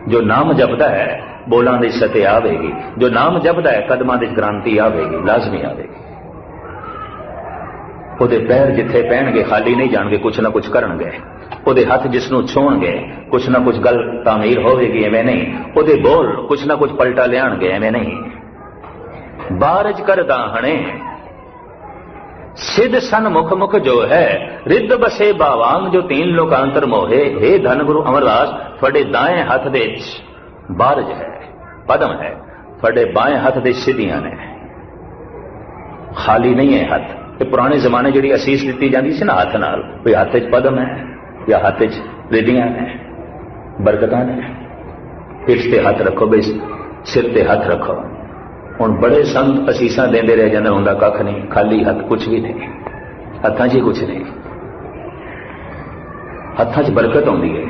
ਜੋ ਨਾਮ ਜਪਦਾ ਹੈ ਬੋਲਾਂ ਦੀ ਸਤੇ ਆਵੇਗੀ, ਜੋ ਨਾਮ ਜਪਦਾ ਹੈ ਕਦਮਾਂ ਦੀ ਕ੍ਰਾਂਤੀ ਆਵੇਗੀ, ਲਾਜ਼ਮੀ ਆਵੇਗੀ। ਉਹਦੇ ਪੈਰ ਜਿੱਥੇ ਪੈਣਗੇ ਖਾਲੀ ਨਹੀਂ ਜਾਣਗੇ, ਕੁਛ ਨਾ ਕੁਛ ਕਰਨਗੇ। ਉਹਦੇ ਹੱਥ ਜਿਸ ਨੂੰ ਛੂਹਣਗੇ ਕੁਛ ਨਾ ਕੁਛ ਗੱਲ ਤਾਮੀਰ ਹੋਵੇਗੀ, ਐਵੇਂ ਨਹੀਂ। ਉਹਦੇ ਬੋਲ ਕੁਛ ਨਾ ਕੁਛ ਪਲਟਾ ਲਿਆਣਗੇ, ਐਵੇਂ ਨਹੀਂ। ਬਾਰਜ ਕਰ ਦਾਹਣੇ ਸਿੱਧ ਸਨ ਮੁਖ ਮੁਖ ਜੋ ਹੈ ਰਿੱਧ ਬਸੇ ਬਾਵਾਂਗ ਜੋ ਤੀਨ ਲੋਕਾਂਤਰ ਮੋਹੇ। हे ਧੰਨ ਗੁਰੂ ਅਮਰਦਾਸ ਤੁਹਾਡੇ ਦਾएं ਹੱਥ ਦੇ ਬਾਰਜ ਹੈ, ਪਦਮ ਹੈ, ਤੁਹਾਡੇ ਬਾएं ਹੱਥ ਦੇ ਸਿੱਧੀਆਂ ਨੇ, ਖਾਲੀ ਨਹੀਂ ਹੈ ਹੱਥ। ਇਹ ਪੁਰਾਣੇ ਜ਼ਮਾਨੇ ਜਿਹੜੀ ਅਸੀਸ ਦਿੱਤੀ ਜਾਂਦੀ ਸੀ ਨਾ ਹੱਥ ਨਾਲ, ਕੋਈ ਹੱਥ 'ਚ ਪਦਮ ਹੈ ਜਾਂ ਹੱਥ 'ਚ ਰਿੱਧੀਆਂ ਨੇ, ਬਰਕਤਾਂ ਨੇ। ਪਿੱਠ ਤੇ ਹੱਥ ਰੱਖੋ, ਬਈ ਸਿਰ ਤੇ ਹੱਥ ਰੱਖੋ। ਹੁਣ ਬੜੇ ਸੰਤ ਅਸੀਸਾਂ ਦਿੰਦੇ ਰਹਿ ਜਾਂਦੇ, ਹੁੰਦਾ ਕੱਖ ਨਹੀਂ, ਖਾਲੀ ਹੱਥ, ਕੁਛ ਵੀ ਨਹੀਂ, ਹੱਥਾਂ 'ਚ ਹੀ ਕੁਛ ਨਹੀਂ। ਹੱਥਾਂ 'ਚ ਬਰਕਤ ਆਉਂਦੀ ਹੈ,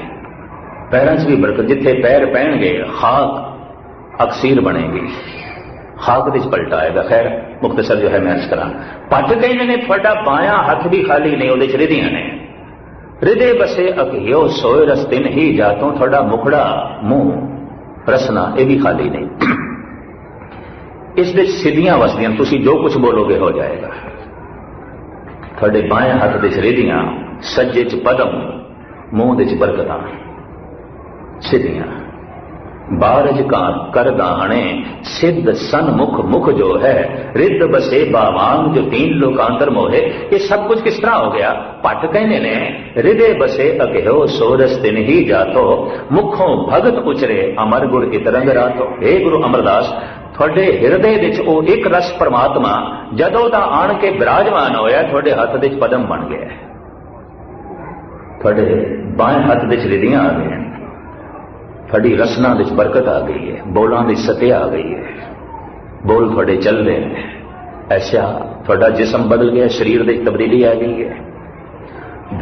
ਪੈਰਾਂ 'ਚ ਵੀ ਬਰਕਤ। ਜਿੱਥੇ ਪੈਰ ਪੈਣਗੇ ਖਾਕ ਅਕਸੀਰ ਬਣੇਗੀ, ਖਾਕ ਦੇ 'ਚ ਪਲਟਾ ਆਏਗਾ। ਖੈਰ ਮੁਖਤਸਰ ਜੋ ਹੈ ਮੈਂ ਅਰਜ਼ ਕਰਾਂ। ਭੱਟ ਕਹਿੰਦੇ ਨੇ ਤੁਹਾਡਾ ਬਾयां ਹੱਥ ਵੀ ਖਾਲੀ ਨਹੀਂ, ਉਹਦੇ 'ਚ ਰਿਧੀਆਂ ਨੇ। ਰਿਧੇ ਬਸੇ ਅਕਿਓ ਸੋਏ ਰਸਤੇ ਨਹੀਂ ਜਾਤੋਂ, ਤੁਹਾਡਾ ਮੁਖੜਾ ਮੂੰਹ ਰਸਨਾ ਇਹ ਵੀ ਖਾਲੀ ਨਹੀਂ। ਇਸ ਦੇ ਸਿੱਧੀਆਂ ਵਸਦੀਆਂ, ਤੁਸੀਂ ਜੋ ਕੁਝ ਬੋਲੋਗੇ ਹੋ ਜਾਏਗਾ। ਤੁਹਾਡੇ ਬਾएं ਹੱਥ ਦੇ 'ਚ ਰਿਧੀਆਂ, ਸੱਜੇ 'ਚ ਪਦਮ, ਮੂੰਹ ਦੇ 'ਚ ਬਰਕਤਾਂ, ਸਿੱਧੀਆਂ। ਬਾਰਜ ਕਰ ਦਾਹਣੇ ਸਿੱਧ ਸਨ ਮੁਖ ਮੁਖ ਜੋ ਹੈ ਰਿੱਧ ਬਸੇ ਬਾਵਾਂਗ ਜੋ ਤੀਨ ਲੋਕਾਂਤਰ ਮੋਹੇ। ਇਹ ਸਭ ਕੁਝ ਕਿਸ ਤਰ੍ਹਾਂ ਹੋ ਗਿਆ? ਭੱਟ ਕਹਿੰਦੇ ਨੇ ਰਿਦੇ ਬਸੇ ਅਕਿਓ ਸੋ ਰਸਤੇ ਨਹੀਂ ਜਾਤੋ, ਮੁਖੋਂ ਭਗਤ ਉਚਰੇ ਅਮਰ ਗੁਰ ਇਤਰੰਗ ਰਾਤੋ। हे ਗੁਰੂ ਅਮਰਦਾਸ ਤੁਹਾਡੇ ਹਿਰਦੇ ਵਿੱਚ ਉਹ ਇੱਕ ਰਸ ਪਰਮਾਤਮਾ ਜਦੋਂ ਦਾ ਆਣ ਕੇ ਬਿਰਾਜਮਾਨ ਹੋਇਆ, ਤੁਹਾਡੇ ਹੱਥ ਦੇ ਵਿੱਚ ਪਦਮ ਬਣ ਗਿਆ, ਤੁਹਾਡੇ ਬਾएं ਹੱਥ ਵਿੱਚ ਰਿਧੀਆਂ ਆ ਗਈਆਂ, ਤੁਹਾਡੀ ਰਸਨਾ ਵਿੱਚ ਬਰਕਤ ਆ ਗਈ ਹੈ, ਬੋਲਾਂ ਦੀ ਸਤਿ ਆ ਗਈ ਹੈ, ਬੋਲ ਤੁਹਾਡੇ ਚੱਲਦੇ ਨੇ। ਐਸਾ ਤੁਹਾਡਾ ਜਿਸਮ ਬਦਲ ਗਿਆ, ਸਰੀਰ ਦੇ ਤਬਦੀਲੀ ਆ ਗਈ ਹੈ।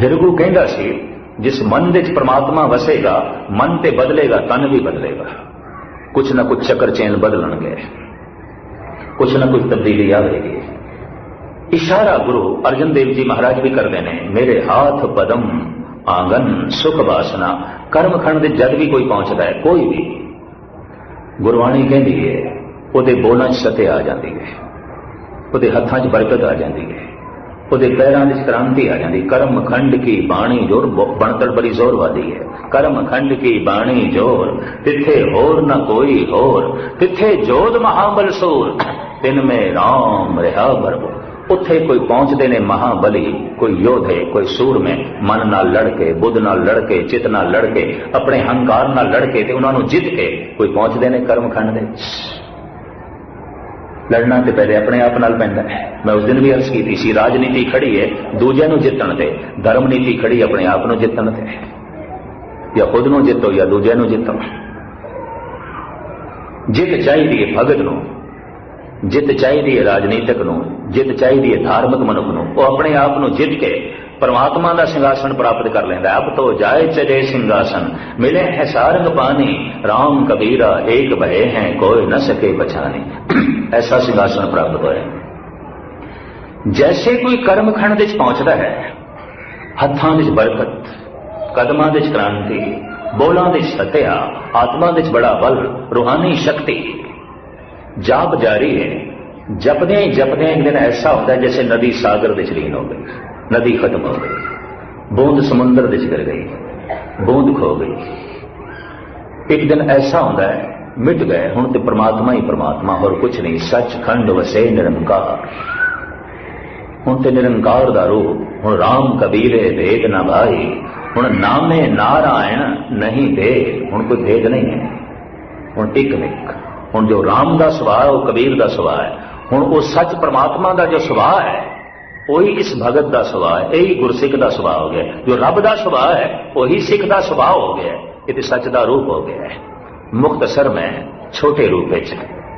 ਭਿਰਗੂ ਕਹਿੰਦਾ ਸੀ ਜਿਸ ਮਨ ਵਿੱਚ ਪਰਮਾਤਮਾ ਵਸੇਗਾ ਮਨ ਤੇ ਬਦਲੇਗਾ, ਤਨ ਵੀ ਬਦਲੇਗਾ। ਕੁਛ ਨਾ ਕੁਛ ਚੱਕਰ ਚੇਨ ਬਦਲਣਗੇ, ਕੁਛ ਨਾ ਕੁਛ ਤਬਦੀਲੀ ਆਵੇਗੀ। ਇਸ਼ਾਰਾ ਗੁਰੂ ਅਰਜਨ ਦੇਵ ਜੀ ਮਹਾਰਾਜ ਵੀ ਕਰਦੇ ਨੇ, ਮੇਰੇ ਹਾਥ ਪਦਮ ਆਂਗਨ ਸੁਖ ਬਾਸਨਾ। ਕਰਮਖੰਡ ਦੇ ਜਦ ਵੀ ਕੋਈ ਪਹੁੰਚਦਾ ਹੈ, ਕੋਈ ਵੀ, ਗੁਰਬਾਣੀ ਕਹਿੰਦੀ ਹੈ ਉਹਦੇ ਬੋਲਾਂ 'ਚ ਸਤੇ ਆ ਜਾਂਦੀ ਹੈ, ਉਹਦੇ ਹੱਥਾਂ 'ਚ ਬਰਕਤ ਆ ਜਾਂਦੀ ਹੈ। ਉਹਦੇ ਪੈਰਾਂ ਵਿੱਚ ਕ੍ਰਾਂਤੀ ਆ ਜਾਂਦੀ। ਕਰਮ ਖੰਡ ਕੀ ਬਾਣੀ ਜੋਰ, ਬਣਤਰ ਬੜੀ ਜ਼ੋਰ ਵਾਲੀ ਹੈ। ਕਰਮ ਖੰਡ ਕੀ ਬਾਣੀ ਜੋਰ, ਤਿੱਥੇ ਹੋਰ ਨਾ ਕੋਈ ਹੋਰ, ਤਿੱਥੇ ਜੋਧ ਮਹਾਬਲ ਸੂਰ, ਤਿਨ ਮੇ ਰਾਮ ਰਿਹਾ ਬਰਬੋ। ਉੱਥੇ ਕੋਈ ਪਹੁੰਚਦੇ ਨੇ ਮਹਾਬਲੀ, ਕੋਈ ਯੋਧੇ, ਕੋਈ ਸੂਰਮੇ, ਮਨ ਨਾਲ ਲੜ ਕੇ, ਬੁੱਧ ਨਾਲ ਲੜ ਕੇ, ਚਿੱਤ ਨਾਲ ਲੜ ਕੇ, ਆਪਣੇ ਹੰਕਾਰ ਨਾਲ ਲੜ ਕੇ ਤੇ ਉਹਨਾਂ ਨੂੰ ਜਿੱਤ ਕੇ ਕੋਈ ਪਹੁੰਚਦੇ ਨੇ ਕਰਮਖੰਡ ਦੇ। ਲੜਨਾ ਤੇ ਪਹਿਲੇ ਆਪਣੇ ਆਪ ਨਾਲ ਪੈਂਦਾ ਹੈ। ਮੈਂ ਉਸ ਦਿਨ ਵੀ ਅਰਜ਼ ਕੀਤੀ ਸੀ, ਰਾਜਨੀਤੀ ਖੜੀ ਹੈ ਦੂਜਿਆਂ ਨੂੰ ਜਿੱਤਣ ਤੇ, ਧਰਮ ਨੀਤੀ ਖੜੀ ਆਪਣੇ ਆਪ ਨੂੰ ਜਿੱਤਣ ਤੇ। ਜਾਂ ਖੁਦ ਨੂੰ ਜਿੱਤੋ ਜਾਂ ਦੂਜਿਆਂ ਨੂੰ ਜਿੱਤੋ। ਜਿੱਤ ਚਾਹੀਦੀ ਹੈ ਭਗਤ ਨੂੰ, ਜਿੱਤ ਚਾਹੀਦੀ ਹੈ ਰਾਜਨੀਤਿਕ ਨੂੰ, ਜਿੱਤ ਚਾਹੀਦੀ ਹੈ ਧਾਰਮਿਕ ਮਨੁੱਖ ਨੂੰ। ਉਹ ਆਪਣੇ ਆਪ ਨੂੰ ਜਿੱਤ ਕੇ परमात्मा का सिंहासन प्राप्त कर लेंदा। अब तो जाए चले सिंहासन, मिले है सारंग पानी, राम कबीरा एक भय हैं कोई न सके बचाने। ऐसा सिंहासन प्राप्त होया। जैसे कोई कर्मखंड विच पहुंचता है, हत्थां विच बरकत, कदमां विच क्रांति, बोलां विच सत्या, आत्मा विच बड़ा बल, रूहानी शक्ति, जाप जारी है। जपदे एक दिन ऐसा होता है जैसे नदी सागर विच लीन हो गई, नदी खत्म हो गई, बूंद समुद्र विच गिर गई, बूंद खो गई। एक दिन ऐसा होता है मिट गए, हुण ते परमात्मा ही परमात्मा, और कुछ नहीं। सचखंड वसे निरंकार, हुण ते निरंकार दा रूप। हुण राम कबीरे भेद न भाई, हुण नामे नारायण नहीं भेद। हुण कोई भेद नहीं है, हुण एक मिक। हुण जो राम दा सुभाव है, वो कबीर दा सुभाव है। हुण वो सच परमात्मा दा जो सुभाव है, वही इस भगत का सुभाव है। यही गुरसिख का सुभाव हो गया। जो रब का सुभाव है वही सिख का सुभाव हो गया। ये सच का रूप हो गया है। मुख्तसर में छोटे रूप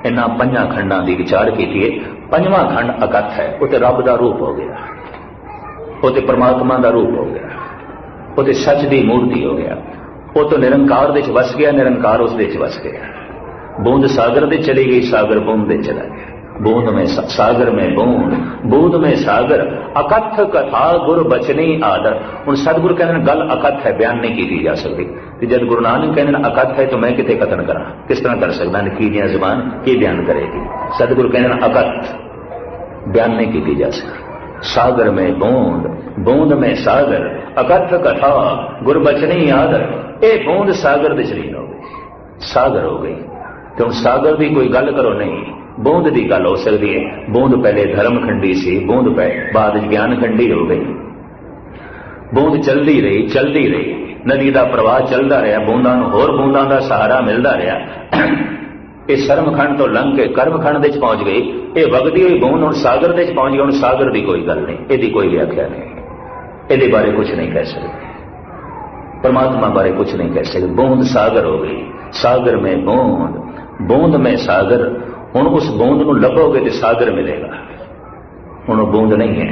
इन्ह 5 खंडा की विचार की। 5वां खंड अकथ है, वो तो रब का रूप हो गया, वो तो परमात्मा का रूप हो गया, वो तो सच की मूर्ति हो गया। वो तो निरंकार दे वस गया, निरंकार उस वस गया। बूंद सागर दे चली गई, सागर बूंद दे चला गया। बूंद में सागर में बूंद, बूंद में सागर, अकथ कथा गुर बचनी आदर। हुण सतगुरु कहते गल अकथ है, बयान नहीं की जा सकती। जब गुरु नानक कहते अकथ है तो मैं कितने कथन करा, किस तरह कर सकता? निकी जुबान की बयान करेगी? सतगुरु कहते अकथ, बयान नहीं की जा सकती। सागर में बूंद, बूंद में सागर, अकथ कथा गुर बचनी आदर। ये बूंद सागर दे लीन हो गई, सागर हो गई। तो हुण सागर की कोई गल करो नहीं, बूंद की गल हो सकती है। बूंद पहले धर्म खंडी सी, बूंद बाद ज्ञान खंडी हो गई। बूंद चलती रही, चलती रही, नदी का प्रवाह चलता रहा, बूंदा होर बूंदा का सहारा मिलता रहा। इस शर्मखंड तो लंघ के कर्मखंड विच पहुंच गई। ये वगदी हुई बूंद हुण सागर विच पहुंच गई। हुण सागर की कोई गल नहीं, इसकी कोई व्याख्या नहीं, ये बारे कुछ नहीं कह सकते। परमात्मा बारे कुछ नहीं कह सकते। बूंद सागर हो गई, सागर में बूंद, बूंद में सागर। हुण उस बूंद को लभोगे तो सागर मिलेगा। हुण बूंद नहीं है।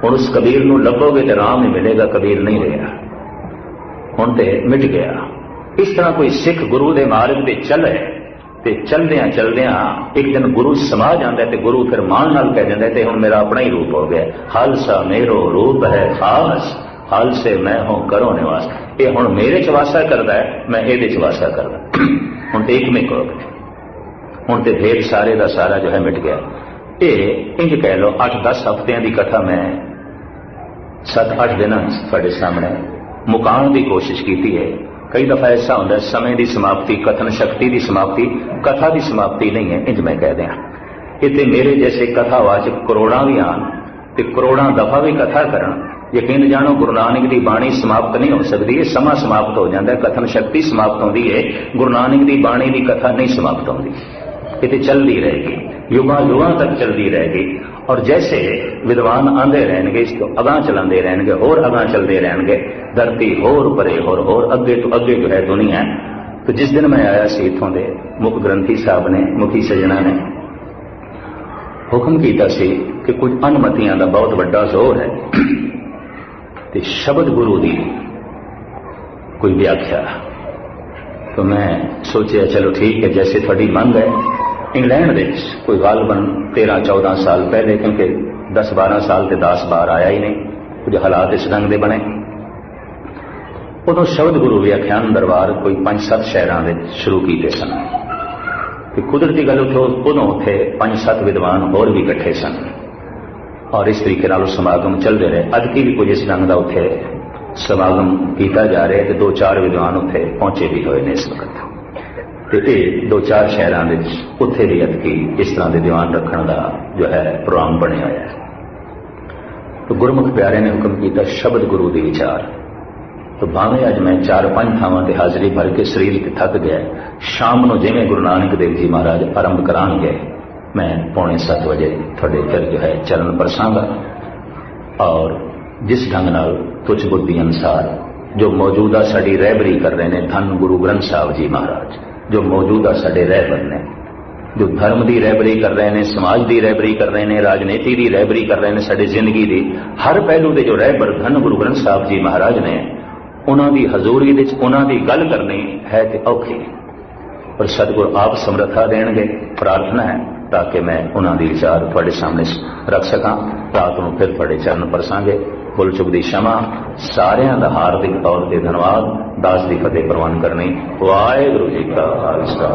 हुण उस कबीर को लभोगे तो राम ही मिलेगा, कबीर नहीं रहा। हुण तो मिट गया। इस तरह कोई सिख गुरु के मार्ग से चले तो चलद्या चलद्या एक दिन गुरु समा जाता है। तो गुरु फिर मान नाल कह जाता है हुण मेरा अपना ही रूप हो गया। खालसा मेरो रूप है खास, हाल से मैं हूं करो निवास। ये हुण मेरे च वासा करता है, मैं ये च वासा करदा। हुण तो एक मिक हो गया। हुण तो भेद सारे का सारा जो है मिट गया। ये इंज कह लो 8-10 हफ्तियां की कथा मैं 7-8 दिन तुहाडे सामने मुकाण की कोशिश की है। कई दफा ऐसा होता है समय की समाप्ति, कथन शक्ति की समाप्ति, कथा की समाप्ति नहीं है। इंज मैं कह दिया इतने मेरे जैसे कथावाचक करोड़ां भी आन ते करोड़ां दफा भी कथा करन, यकीन जानो गुरु नानक की बाणी समाप्त नहीं हो सकती। ये समा समाप्त हो जाता है, कथन शक्ति समाप्त होती है, गुरु नानक की बाणी की कथा नहीं समाप्त होती। ये चलती रहेगी, युगां युगां तक चलती रहेगी। और जैसे विद्वान आंदे रहेंगे, इसको अगां चलाते रहेंगे, होर अगां चलते रहेंगे, धरती होर परे होर अगे तो अगे जो है दुनिया। तो जिस दिन मैं आया सी इत्थों दे मुख ग्रंथी साहब ने, मुखी सजना ने हुक्म किया सी कि कुछ अनमतियां का बहुत बड़ा जोर है तो शब्द गुरु की कोई व्याख्या। तो मैं सोचा चलो ठीक है, जैसे थोड़ी मंग है। इंग्लैंड में कोई गालबन 13-14 साल पहले, क्योंकि 10-12 साल से 10 बार आया ही नहीं, कुछ हालात इस ढंग के बने। उदों शब्द गुरु व्याख्यान दरबार कोई 5-7 शहरों में शुरू किए सन। कि कुदरती गल उदों उत्थे 5-7 विद्वान होर भी इकट्ठे सन। और इस तरीके नाल समागम चलते रहे। अजकी भी कुछ इस ढंग का उत्थे समागम किया जा रहा है तो 2-4 विद्वान उत्थे पहुंचे भी हुए ने इस वक्त। तो ये 2-4 शहरों में उत्थे भी अजकी इस तरह के दीवान रखने का जो है प्रोग्राम बनया हुआ है। तो गुरमुख प्यारे ने हुक्म किया शब्द गुरु के विचार। तो भावें अज मैं 4-5 थावां ते हाजरी भर के शरीर ते थक गया, शाम को जिवें गुरु नानक देव जी महाराज आरंभ करांगे मैं 6:45 बजे थोड़े फिर जो है चरण परसांगा। और जिस ढंग नाल तुझ बुद्धि अनुसार जो मौजूदा साड़ी रहबरी कर रहे हैं धन गुरु ग्रंथ साहब जी महाराज, जो मौजूदा साडे रहबर ने, जो धर्म की रहबरी कर रहे हैं, समाज की रहबरी कर रहे हैं, राजनीति की रहबरी कर रहे हैं, साडी जिंदगी की हर पहलू के जो रहबर धन गुरु ग्रंथ साहब जी महाराज ने, उन्होंने हजूरी उन्होंने गल करनी है तो औखी, पर सतगुरु आप समर्था देंगे। प्रार्थना है ताकि मैं उन्होंने विचार थोड़े सामने रख सका। रात को फिर थोड़े चरण परसांगे। भुल चुक की क्षमा। सारिਆਂ ਦਾ हार्दिक तौर पर धन्यवाद। दास की फतेह प्रवान करनी। वाहिगुरू जी का खालसा।